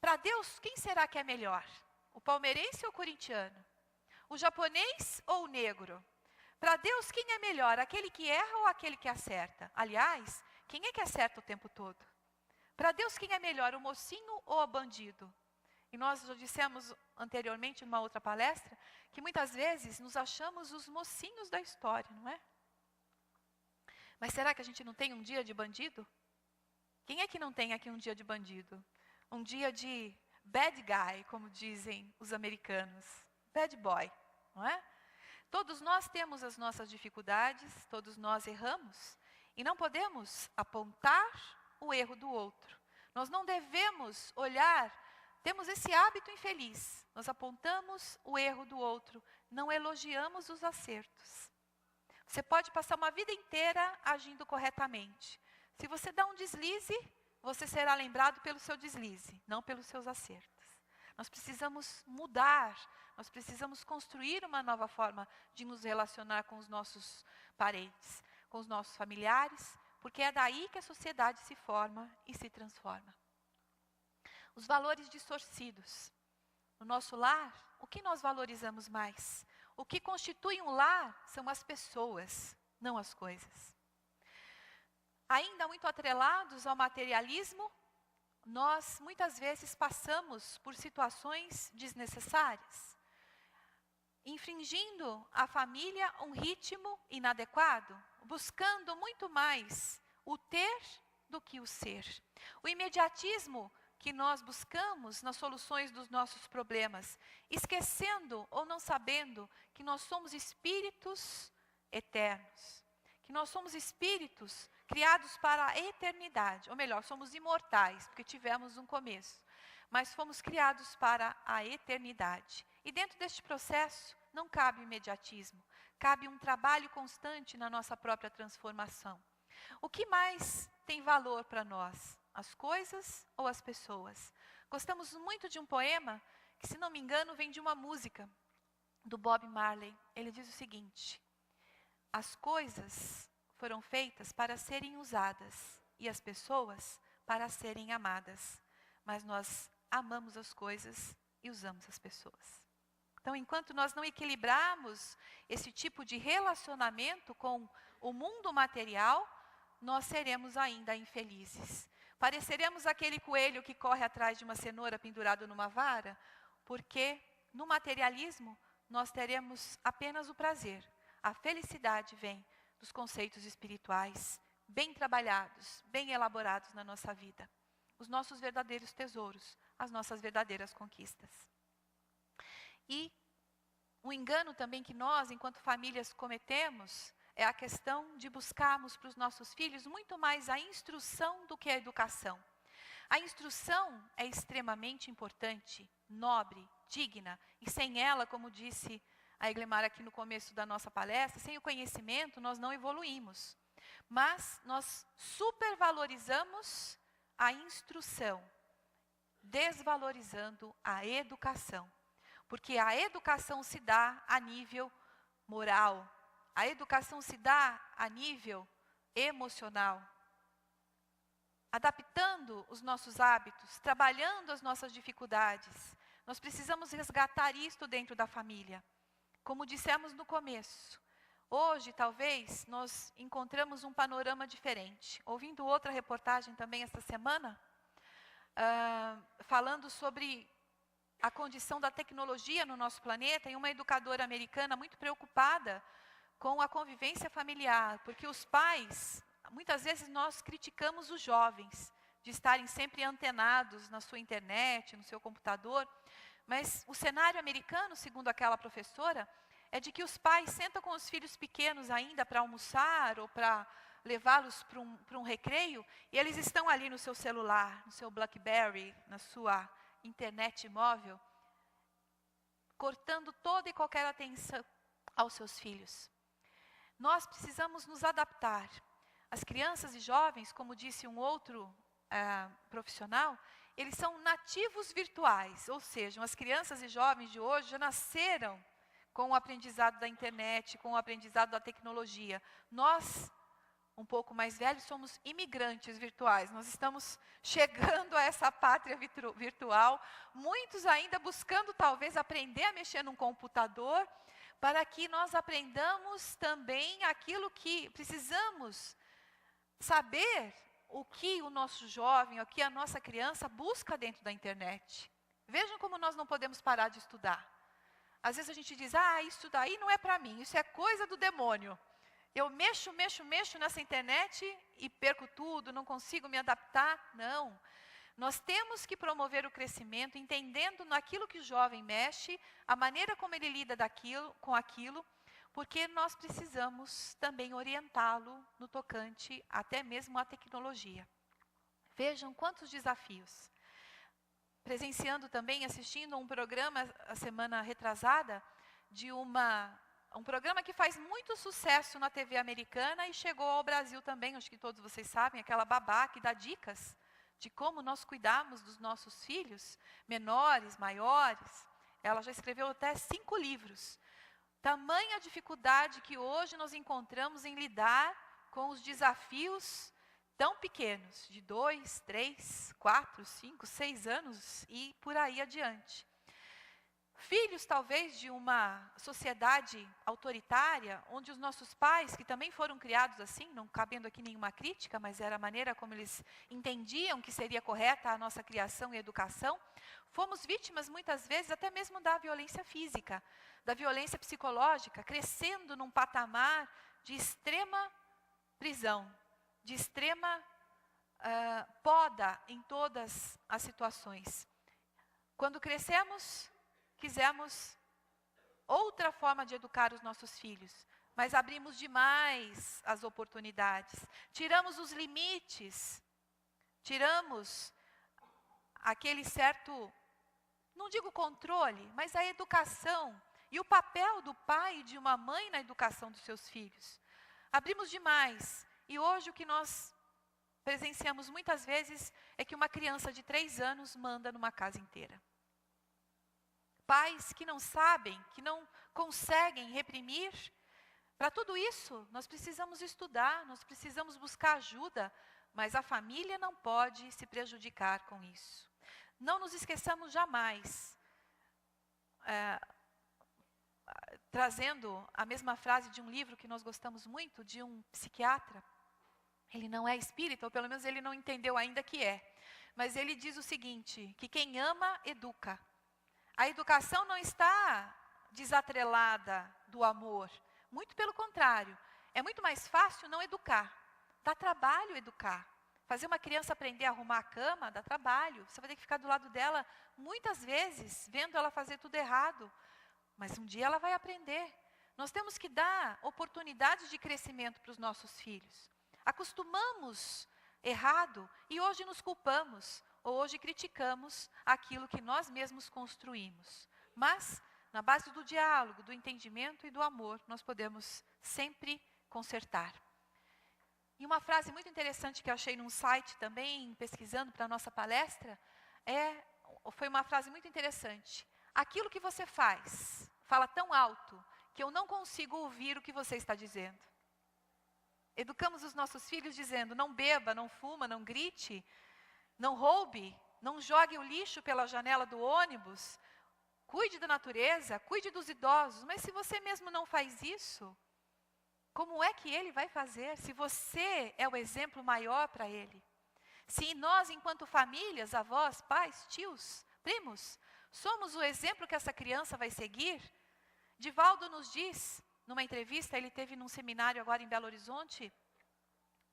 Para Deus, quem será que é melhor? O palmeirense ou o corintiano? O japonês ou o negro? Para Deus, quem é melhor? Aquele que erra ou aquele que acerta? Aliás, quem é que acerta o tempo todo? Para Deus, quem é melhor? O mocinho ou o bandido? E nós já dissemos anteriormente, numa outra palestra, que muitas vezes nos achamos os mocinhos da história, não é? Mas será que a gente não tem um dia de bandido? Quem é que não tem aqui um dia de bandido? Um dia de bad guy, como dizem os americanos. Bad boy, não é? Todos nós temos as nossas dificuldades, todos nós erramos. E não podemos apontar o erro do outro. Nós não devemos olhar, temos esse hábito infeliz. Nós apontamos o erro do outro, não elogiamos os acertos. Você pode passar uma vida inteira agindo corretamente. Se você dá um deslize, você será lembrado pelo seu deslize, não pelos seus acertos. Nós precisamos mudar, nós precisamos construir uma nova forma de nos relacionar com os nossos parentes, com os nossos familiares, porque é daí que a sociedade se forma e se transforma. Os valores distorcidos. No nosso lar, o que nós valorizamos mais? O que constitui um lar são as pessoas, não as coisas. Ainda muito atrelados ao materialismo, nós muitas vezes passamos por situações desnecessárias, infringindo à família um ritmo inadequado, buscando muito mais o ter do que o ser. O imediatismo que nós buscamos nas soluções dos nossos problemas, esquecendo ou não sabendo que nós somos espíritos eternos, que nós somos espíritos criados para a eternidade, ou melhor, somos imortais, porque tivemos um começo, mas fomos criados para a eternidade. E dentro deste processo não cabe o imediatismo, cabe um trabalho constante na nossa própria transformação. O que mais tem valor para nós? As coisas ou as pessoas? Gostamos muito de um poema, que se não me engano vem de uma música, do Bob Marley. Ele diz o seguinte: as coisas foram feitas para serem usadas e as pessoas para serem amadas. Mas nós amamos as coisas e usamos as pessoas. Então, enquanto nós não equilibrarmos esse tipo de relacionamento com o mundo material, nós seremos ainda infelizes. Pareceremos aquele coelho que corre atrás de uma cenoura pendurado numa vara, porque no materialismo nós teremos apenas o prazer. A felicidade vem dos conceitos espirituais, bem trabalhados, bem elaborados na nossa vida. Os nossos verdadeiros tesouros, as nossas verdadeiras conquistas. E um engano também que nós, enquanto famílias, cometemos, é a questão de buscarmos para os nossos filhos muito mais a instrução do que a educação. A instrução é extremamente importante, nobre, digna, e sem ela, como disse a Eglemar aqui no começo da nossa palestra, sem o conhecimento nós não evoluímos. Mas nós supervalorizamos a instrução, desvalorizando a educação. Porque a educação se dá a nível moral, a educação se dá a nível emocional. Adaptando os nossos hábitos, trabalhando as nossas dificuldades. Nós precisamos resgatar isto dentro da família. Como dissemos no começo, hoje talvez nós encontramos um panorama diferente. Ouvindo outra reportagem também esta semana, falando sobre a condição da tecnologia no nosso planeta, e uma educadora americana muito preocupada com a convivência familiar, porque os pais, muitas vezes nós criticamos os jovens, de estarem sempre antenados na sua internet, no seu computador, mas o cenário americano, segundo aquela professora, é de que os pais sentam com os filhos pequenos ainda para almoçar ou para levá-los para um recreio, e eles estão ali no seu celular, no seu BlackBerry, na sua internet móvel, cortando toda e qualquer atenção aos seus filhos. Nós precisamos nos adaptar. As crianças e jovens, como disse um outro profissional, eles são nativos virtuais, ou seja, as crianças e jovens de hoje já nasceram com o aprendizado da internet, com o aprendizado da tecnologia. Nós um pouco mais velhos, somos imigrantes virtuais. Nós estamos chegando a essa pátria virtual, muitos ainda buscando talvez aprender a mexer num computador, para que nós aprendamos também aquilo que precisamos saber, o que o nosso jovem, o que a nossa criança busca dentro da internet. Vejam como nós não podemos parar de estudar. Às vezes a gente diz, isso daí não é para mim, isso é coisa do demônio. Eu mexo nessa internet e perco tudo, não consigo me adaptar. Não. Nós temos que promover o crescimento, entendendo naquilo que o jovem mexe, a maneira como ele lida com aquilo, porque nós precisamos também orientá-lo no tocante até mesmo à tecnologia. Vejam quantos desafios. Presenciando também, assistindo um programa a semana retrasada, de um programa que faz muito sucesso na TV americana e chegou ao Brasil também, acho que todos vocês sabem, aquela babá que dá dicas de como nós cuidamos dos nossos filhos, menores, maiores. Ela já escreveu até 5 livros. Tamanha dificuldade que hoje nós encontramos em lidar com os desafios tão pequenos, de 2, 3, 4, 5, 6 anos e por aí adiante. Filhos, talvez, de uma sociedade autoritária, onde os nossos pais, que também foram criados assim, não cabendo aqui nenhuma crítica, mas era a maneira como eles entendiam que seria correta a nossa criação e educação, fomos vítimas, muitas vezes, até mesmo da violência física, da violência psicológica, crescendo num patamar de extrema prisão, de extrema poda em todas as situações. Quando crescemos, quisemos outra forma de educar os nossos filhos, mas abrimos demais as oportunidades, tiramos os limites, tiramos aquele certo, não digo controle, mas a educação e o papel do pai e de uma mãe na educação dos seus filhos. Abrimos demais, e hoje o que nós presenciamos muitas vezes é que uma criança de 3 anos manda numa casa inteira. Pais que não sabem, que não conseguem reprimir. Para tudo isso, nós precisamos estudar, nós precisamos buscar ajuda, mas a família não pode se prejudicar com isso. Não nos esqueçamos jamais, trazendo a mesma frase de um livro que nós gostamos muito, de um psiquiatra. Ele não é espírita, ou pelo menos ele não entendeu ainda que é. Mas ele diz o seguinte, que quem ama, educa. A educação não está desatrelada do amor. Muito pelo contrário. É muito mais fácil não educar. Dá trabalho educar. Fazer uma criança aprender a arrumar a cama, dá trabalho. Você vai ter que ficar do lado dela muitas vezes, vendo ela fazer tudo errado. Mas um dia ela vai aprender. Nós temos que dar oportunidades de crescimento para os nossos filhos. Acostumamos errado e hoje nos culpamos. Ou hoje criticamos aquilo que nós mesmos construímos. Mas, na base do diálogo, do entendimento e do amor, nós podemos sempre consertar. E uma frase muito interessante que eu achei num site também, pesquisando para a nossa palestra, foi uma frase muito interessante. Aquilo que você fala tão alto, que eu não consigo ouvir o que você está dizendo. Educamos os nossos filhos dizendo, não beba, não fuma, não grite, não roube, não jogue o lixo pela janela do ônibus, cuide da natureza, cuide dos idosos. Mas se você mesmo não faz isso, como é que ele vai fazer? Se você é o exemplo maior para ele. Se nós, enquanto famílias, avós, pais, tios, primos, somos o exemplo que essa criança vai seguir, Divaldo nos diz, numa entrevista, ele teve num seminário agora em Belo Horizonte,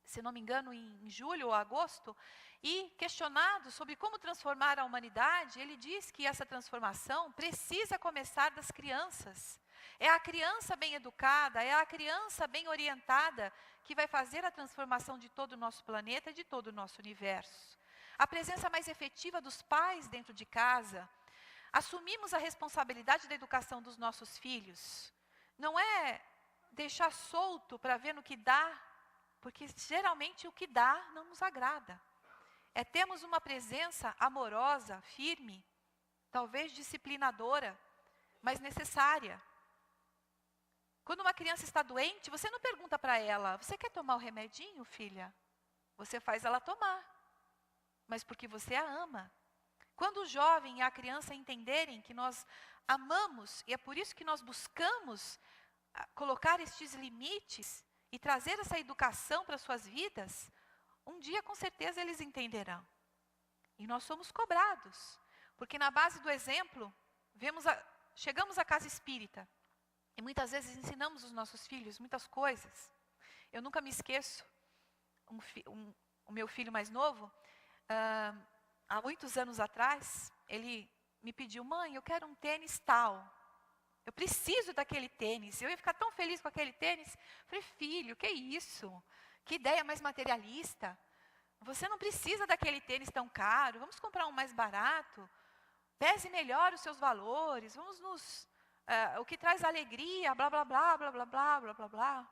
se não me engano, em julho ou agosto, e questionado sobre como transformar a humanidade, ele diz que essa transformação precisa começar das crianças. É a criança bem educada, é a criança bem orientada que vai fazer a transformação de todo o nosso planeta e de todo o nosso universo. A presença mais efetiva dos pais dentro de casa. Assumimos a responsabilidade da educação dos nossos filhos. Não é deixar solto para ver no que dá, porque geralmente o que dá não nos agrada. É termos uma presença amorosa, firme, talvez disciplinadora, mas necessária. Quando uma criança está doente, você não pergunta para ela, você quer tomar o remedinho, filha? Você faz ela tomar, mas porque você a ama. Quando o jovem e a criança entenderem que nós amamos, e é por isso que nós buscamos colocar estes limites e trazer essa educação para suas vidas, um dia com certeza eles entenderão. E nós somos cobrados, porque na base do exemplo, chegamos à casa espírita, e muitas vezes ensinamos os nossos filhos muitas coisas. Eu nunca me esqueço, o meu filho mais novo, há muitos anos atrás, ele me pediu, mãe, eu quero um tênis tal. Eu preciso daquele tênis. Eu ia ficar tão feliz com aquele tênis. Eu falei, filho, que isso? Que ideia mais materialista. Você não precisa daquele tênis tão caro. Vamos comprar um mais barato. Pese melhor os seus valores. O que traz alegria, blá, blá, blá, blá, blá, blá, blá, blá, blá.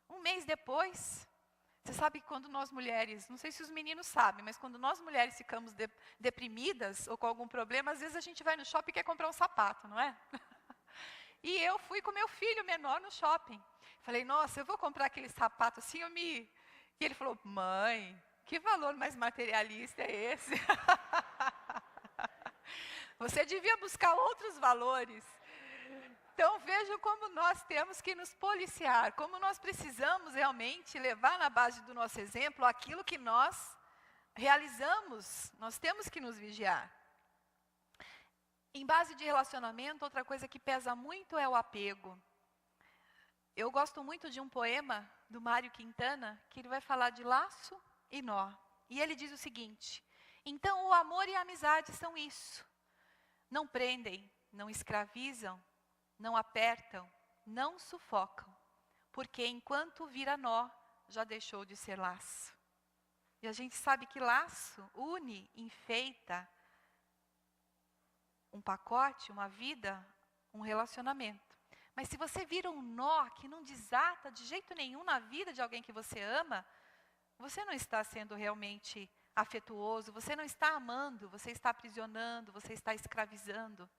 Um mês depois, você sabe que quando nós mulheres, não sei se os meninos sabem, mas quando nós mulheres ficamos deprimidas ou com algum problema, às vezes a gente vai no shopping e quer comprar um sapato, não é? E eu fui com meu filho menor no shopping. Falei, nossa, eu vou comprar aquele sapato assim, E ele falou, mãe, que valor mais materialista é esse? Você devia buscar outros valores. Então, vejam como nós temos que nos policiar, como nós precisamos realmente levar na base do nosso exemplo aquilo que nós realizamos. Nós temos que nos vigiar. Em base de relacionamento, outra coisa que pesa muito é o apego. Eu gosto muito de um poema do Mário Quintana, que ele vai falar de laço e nó. E ele diz o seguinte, então o amor e a amizade são isso. Não prendem, não escravizam, não apertam, não sufocam. Porque enquanto vira nó, já deixou de ser laço. E a gente sabe que laço une, enfeita, um pacote, uma vida, um relacionamento. Mas se você vira um nó que não desata de jeito nenhum na vida de alguém que você ama, você não está sendo realmente afetuoso, você não está amando, você está aprisionando, você está escravizando.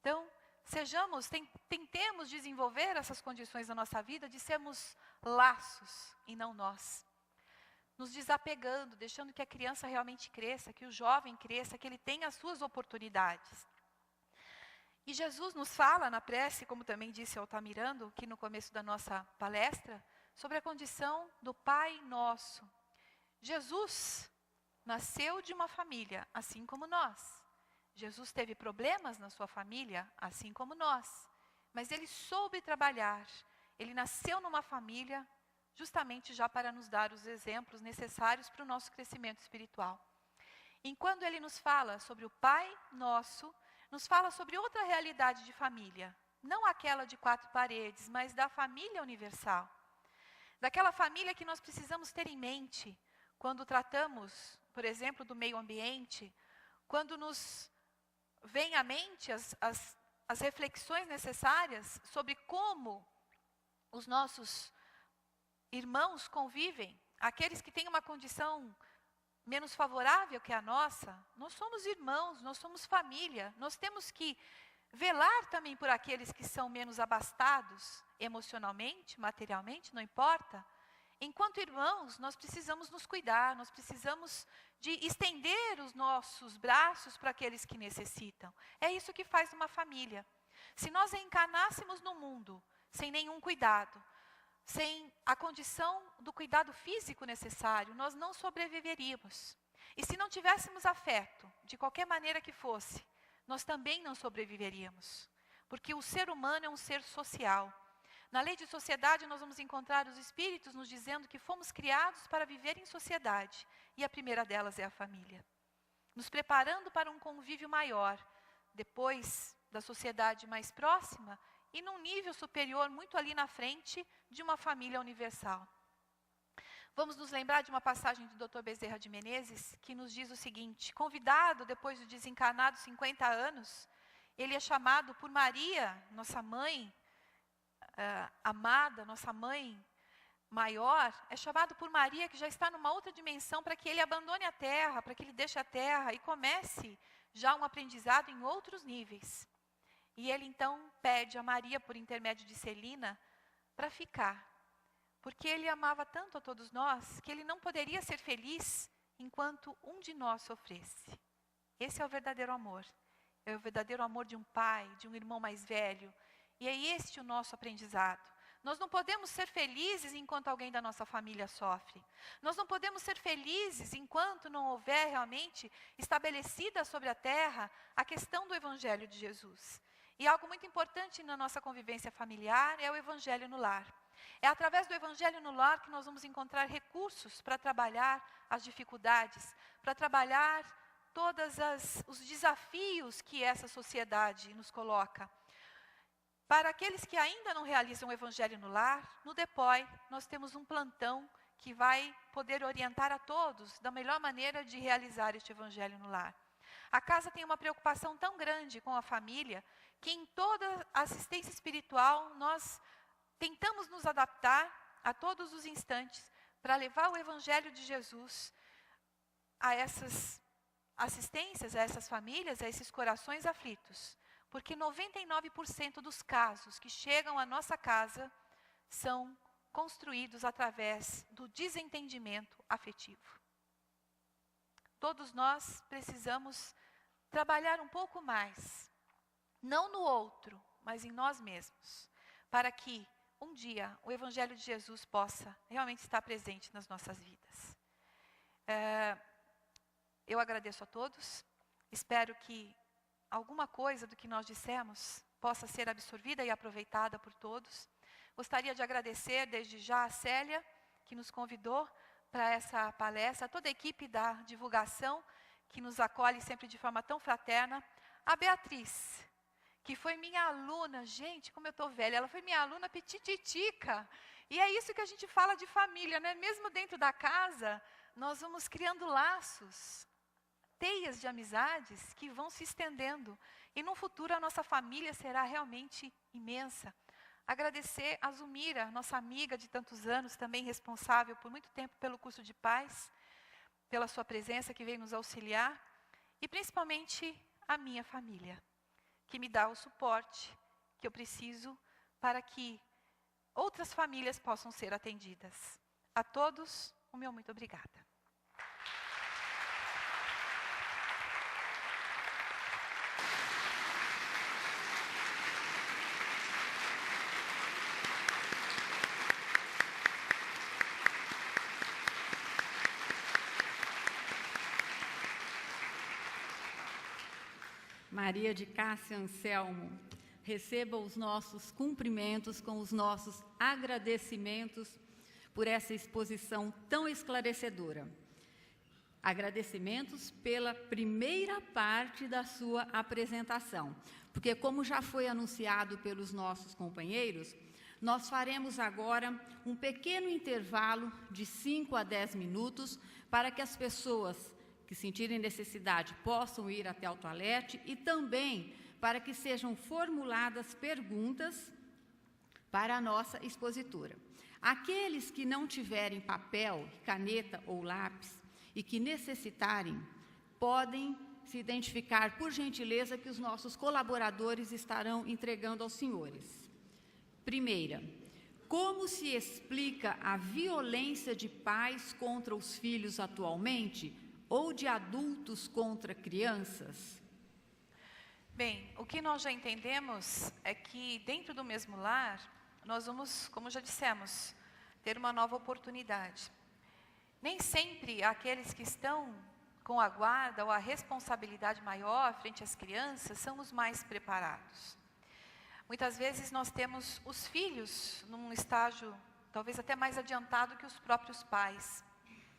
Então, tentemos desenvolver essas condições na nossa vida de sermos laços e não nós. Nos desapegando, deixando que a criança realmente cresça, que o jovem cresça, que ele tenha as suas oportunidades. E Jesus nos fala na prece, como também disse Altamirando, aqui no começo da nossa palestra, sobre a condição do Pai Nosso. Jesus nasceu de uma família, assim como nós. Jesus teve problemas na sua família, assim como nós. Mas ele soube trabalhar. Ele nasceu numa família justamente já para nos dar os exemplos necessários para o nosso crescimento espiritual. Enquanto ele nos fala sobre o Pai Nosso, nos fala sobre outra realidade de família. Não aquela de 4 paredes, mas da família universal. Daquela família que nós precisamos ter em mente quando tratamos, por exemplo, do meio ambiente, quando nos vem à mente as reflexões necessárias sobre como os nossos irmãos convivem, aqueles que têm uma condição menos favorável que a nossa. Nós somos irmãos, nós somos família, nós temos que velar também por aqueles que são menos abastados emocionalmente, materialmente, não importa. Enquanto irmãos, nós precisamos nos cuidar, nós precisamos de estender os nossos braços para aqueles que necessitam. É isso que faz uma família. Se nós encarnássemos no mundo sem nenhum cuidado, sem a condição do cuidado físico necessário, nós não sobreviveríamos. E se não tivéssemos afeto, de qualquer maneira que fosse, nós também não sobreviveríamos. Porque o ser humano é um ser social. Na lei de sociedade, nós vamos encontrar os espíritos nos dizendo que fomos criados para viver em sociedade. E a primeira delas é a família. Nos preparando para um convívio maior, depois da sociedade mais próxima, e num nível superior, muito ali na frente, de uma família universal. Vamos nos lembrar de uma passagem do Dr. Bezerra de Menezes, que nos diz o seguinte: convidado, depois de desencarnado 50 anos, ele é chamado por Maria, nossa mãe amada, nossa mãe maior, é chamado por Maria, que já está numa outra dimensão, para que ele abandone a Terra, para que ele deixe a Terra e comece já um aprendizado em outros níveis. E ele então pede a Maria, por intermédio de Celina, para ficar. Porque ele amava tanto a todos nós, que ele não poderia ser feliz enquanto um de nós sofresse. Esse é o verdadeiro amor. É o verdadeiro amor de um pai, de um irmão mais velho. E é este o nosso aprendizado. Nós não podemos ser felizes enquanto alguém da nossa família sofre. Nós não podemos ser felizes enquanto não houver realmente estabelecida sobre a terra a questão do Evangelho de Jesus. E algo muito importante na nossa convivência familiar é o Evangelho no lar. É através do Evangelho no lar que nós vamos encontrar recursos para trabalhar as dificuldades, para trabalhar todos os desafios que essa sociedade nos coloca. Para aqueles que ainda não realizam o Evangelho no lar, no DEPOI, nós temos um plantão que vai poder orientar a todos da melhor maneira de realizar este Evangelho no lar. A casa tem uma preocupação tão grande com a família, que em toda assistência espiritual nós tentamos nos adaptar a todos os instantes para levar o Evangelho de Jesus a essas assistências, a essas famílias, a esses corações aflitos. Porque 99% dos casos que chegam à nossa casa são construídos através do desentendimento afetivo. Todos nós precisamos trabalhar um pouco mais, não no outro, mas em nós mesmos, para que um dia o Evangelho de Jesus possa realmente estar presente nas nossas vidas. Eu agradeço a todos, espero que alguma coisa do que nós dissemos possa ser absorvida e aproveitada por todos. Gostaria de agradecer desde já a Célia, que nos convidou para essa palestra, a toda a equipe da divulgação, que nos acolhe sempre de forma tão fraterna, a Beatriz, que foi minha aluna, gente, como eu estou velha, ela foi minha aluna petititica, e é isso que a gente fala de família, né? Mesmo dentro da casa, nós vamos criando laços, teias de amizades que vão se estendendo. E no futuro a nossa família será realmente imensa. Agradecer a Zumira, nossa amiga de tantos anos, também responsável por muito tempo pelo curso de paz, pela sua presença que veio nos auxiliar. E principalmente a minha família, que me dá o suporte que eu preciso para que outras famílias possam ser atendidas. A todos, o meu muito obrigada. Maria de Cássia Anselmo, receba os nossos cumprimentos com os nossos agradecimentos por essa exposição tão esclarecedora. Agradecimentos pela primeira parte da sua apresentação, porque como já foi anunciado pelos nossos companheiros, nós faremos agora um pequeno intervalo de 5 a 10 minutos para que as pessoas que sentirem necessidade possam ir até o toalete e também para que sejam formuladas perguntas para a nossa expositora. Aqueles que não tiverem papel, caneta ou lápis e que necessitarem, podem se identificar, por gentileza, que os nossos colaboradores estarão entregando aos senhores. Primeira, como se explica a violência de pais contra os filhos atualmente ou de adultos contra crianças? Bem, o que nós já entendemos é que dentro do mesmo lar, nós vamos, como já dissemos, ter uma nova oportunidade. Nem sempre aqueles que estão com a guarda ou a responsabilidade maior frente às crianças são os mais preparados. Muitas vezes nós temos os filhos num estágio talvez até mais adiantado que os próprios pais.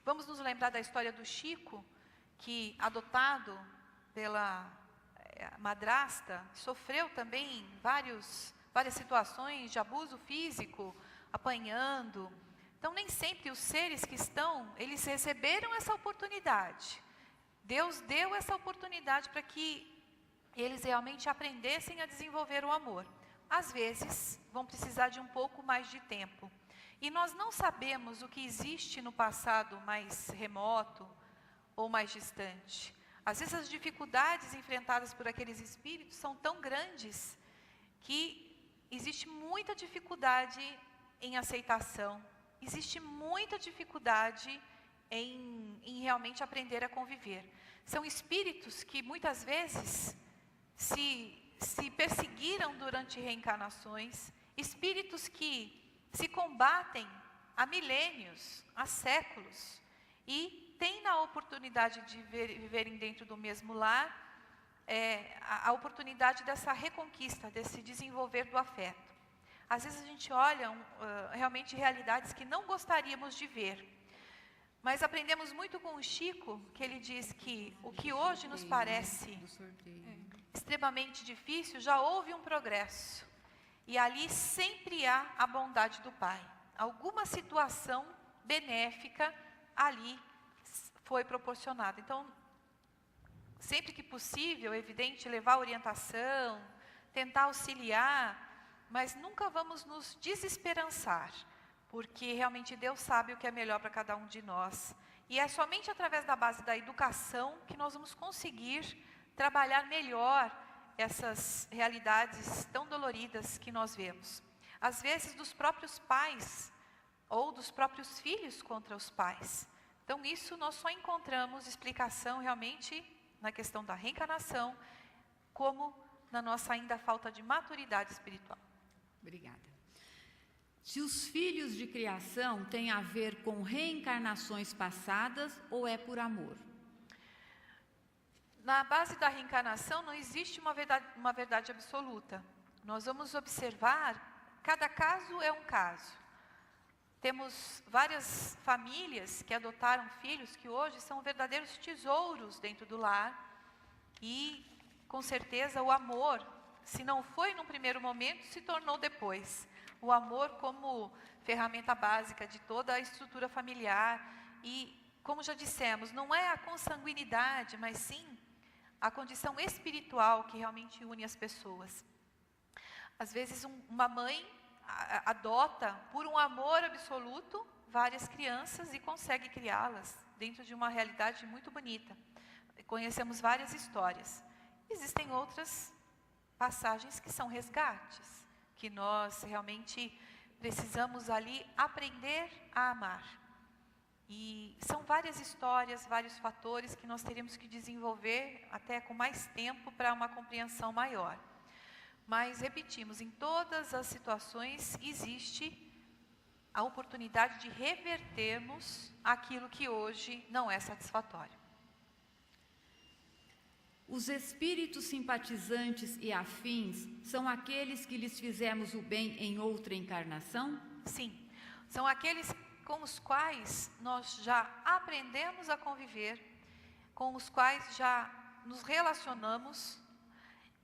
Vamos nos lembrar da história do Chico, que, adotado pela madrasta, sofreu também várias situações de abuso físico, apanhando. Então, nem sempre os seres que estão, eles receberam essa oportunidade. Deus deu essa oportunidade para que eles realmente aprendessem a desenvolver o amor. Às vezes, vão precisar de um pouco mais de tempo. E nós não sabemos o que existe no passado mais remoto ou mais distante. Às vezes as dificuldades enfrentadas por aqueles espíritos são tão grandes que existe muita dificuldade em aceitação, existe muita dificuldade em realmente aprender a conviver. São espíritos que muitas vezes se perseguiram durante reencarnações, espíritos que se combatem há milênios, há séculos, e têm a oportunidade de viverem dentro do mesmo lar, a oportunidade dessa reconquista, desse desenvolver do afeto. Às vezes a gente olha realmente realidades que não gostaríamos de ver, mas aprendemos muito com o Chico, que ele diz que o que hoje nos parece extremamente difícil, já houve um progresso. E ali sempre há a bondade do Pai. Alguma situação benéfica ali foi proporcionada. Então, sempre que possível, é evidente, levar orientação, tentar auxiliar, mas nunca vamos nos desesperançar, porque realmente Deus sabe o que é melhor para cada um de nós. E é somente através da base da educação que nós vamos conseguir trabalhar melhor essas realidades tão doloridas que nós vemos. Às vezes dos próprios pais, ou dos próprios filhos contra os pais. Então isso nós só encontramos explicação realmente na questão da reencarnação, como na nossa ainda falta de maturidade espiritual. Obrigada. Se os filhos de criação têm a ver com reencarnações passadas ou é por amor? Na base da reencarnação não existe uma verdade absoluta. Nós vamos observar, cada caso é um caso. Temos várias famílias que adotaram filhos que hoje são verdadeiros tesouros dentro do lar. E, com certeza, o amor, se não foi num primeiro momento, se tornou depois. O amor como ferramenta básica de toda a estrutura familiar. E, como já dissemos, não é a consanguinidade, mas sim a condição espiritual que realmente une as pessoas. Às vezes uma mãe adota por um amor absoluto várias crianças e consegue criá-las dentro de uma realidade muito bonita. Conhecemos várias histórias. Existem outras passagens que são resgates, que nós realmente precisamos ali aprender a amar. E são várias histórias, vários fatores que nós teríamos que desenvolver até com mais tempo para uma compreensão maior. Mas, repetimos, em todas as situações existe a oportunidade de revertermos aquilo que hoje não é satisfatório. Os espíritos simpatizantes e afins são aqueles que lhes fizemos o bem em outra encarnação? Sim, são aqueles com os quais nós já aprendemos a conviver, com os quais já nos relacionamos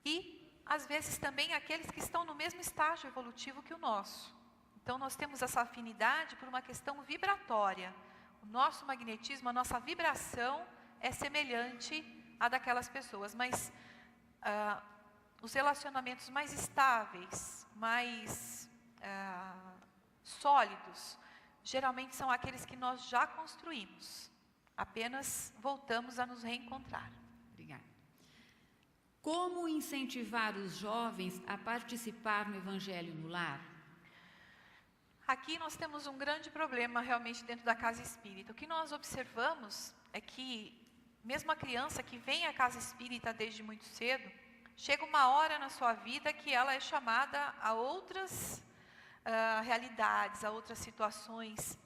e, às vezes, também aqueles que estão no mesmo estágio evolutivo que o nosso. Então, nós temos essa afinidade por uma questão vibratória. O nosso magnetismo, a nossa vibração é semelhante à daquelas pessoas, mas os relacionamentos mais estáveis, mais sólidos, geralmente são aqueles que nós já construímos. Apenas voltamos a nos reencontrar. Obrigada. Como incentivar os jovens a participar no Evangelho no lar? Aqui nós temos um grande problema realmente dentro da casa espírita. O que nós observamos é que, mesmo a criança que vem à casa espírita desde muito cedo, chega uma hora na sua vida que ela é chamada a outras realidades, a outras situações.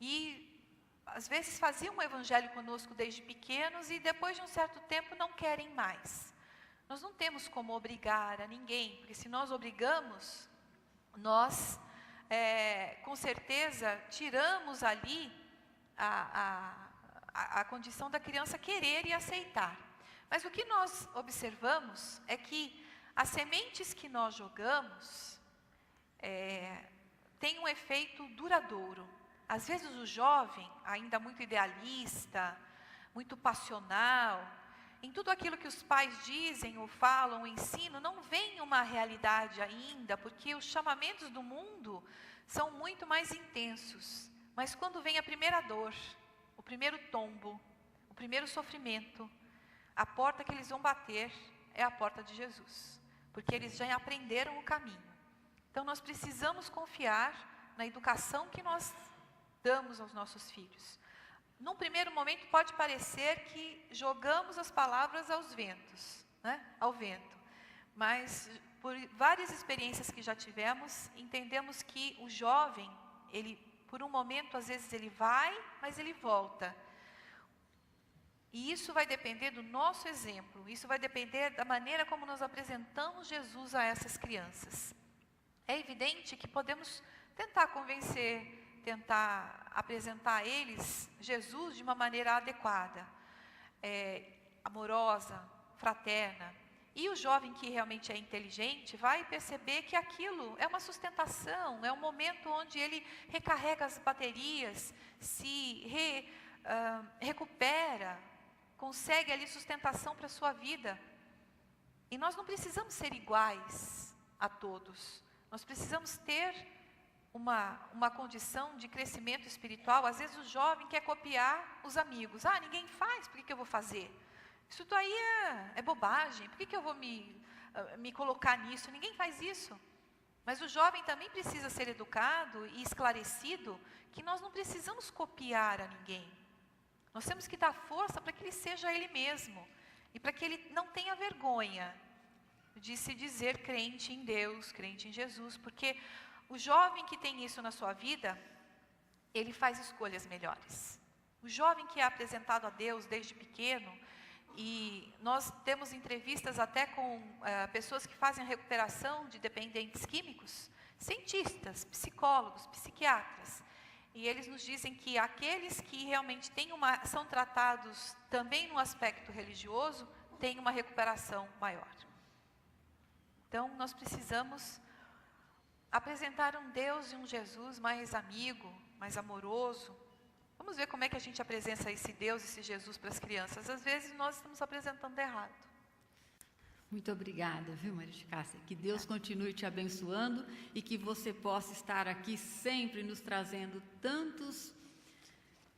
E, às vezes, faziam o Evangelho conosco desde pequenos e, depois de um certo tempo, não querem mais. Nós não temos como obrigar a ninguém, porque se nós obrigamos, nós, com certeza, tiramos ali a condição da criança querer e aceitar. Mas o que nós observamos é que as sementes que nós jogamos têm um efeito duradouro. Às vezes o jovem, ainda muito idealista, muito passional, em tudo aquilo que os pais dizem ou falam, ou ensinam, não vem uma realidade ainda, porque os chamamentos do mundo são muito mais intensos. Mas quando vem a primeira dor, o primeiro tombo, o primeiro sofrimento, a porta que eles vão bater é a porta de Jesus. porque eles já aprenderam o caminho. Então nós precisamos confiar na educação que nós damos aos nossos filhos. Num primeiro momento pode parecer que jogamos as palavras aos ventos, né? Ao vento, mas por várias experiências que já tivemos, entendemos que o jovem, ele, por um momento, às vezes ele vai, mas ele volta. E isso vai depender do nosso exemplo, isso vai depender da maneira como nós apresentamos Jesus a essas crianças. É evidente que podemos tentar convencer, tentar apresentar a eles Jesus de uma maneira adequada, amorosa, fraterna. E o jovem que realmente é inteligente vai perceber que aquilo é uma sustentação, é um momento onde ele recarrega as baterias, se recupera, consegue ali sustentação para a sua vida. E nós não precisamos ser iguais a todos, nós precisamos ter uma condição de crescimento espiritual. Às vezes o jovem quer copiar os amigos. Ninguém faz, por que eu vou fazer? Isso daí é bobagem, por que eu vou me colocar nisso? Ninguém faz isso. Mas o jovem também precisa ser educado e esclarecido que nós não precisamos copiar a ninguém. Nós temos que dar força para que ele seja ele mesmo e para que ele não tenha vergonha de se dizer crente em Deus, crente em Jesus, porque o jovem que tem isso na sua vida, ele faz escolhas melhores. O jovem que é apresentado a Deus desde pequeno, e nós temos entrevistas até com pessoas que fazem a recuperação de dependentes químicos, cientistas, psicólogos, psiquiatras, e eles nos dizem que aqueles que realmente são tratados também no aspecto religioso, têm uma recuperação maior. Então nós precisamos apresentar um Deus e um Jesus mais amigo, mais amoroso. Vamos ver como é que a gente apresenta esse Deus, esse Jesus para as crianças. Às vezes nós estamos apresentando errado. Muito obrigada, viu, Maria de Cássia? Que Deus continue te abençoando e que você possa estar aqui sempre nos trazendo tantos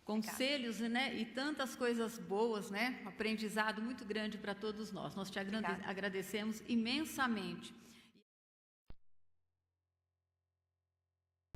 conselhos, né? E tantas coisas boas, né? Um aprendizado muito grande para todos nós. Nós te agradecemos imensamente.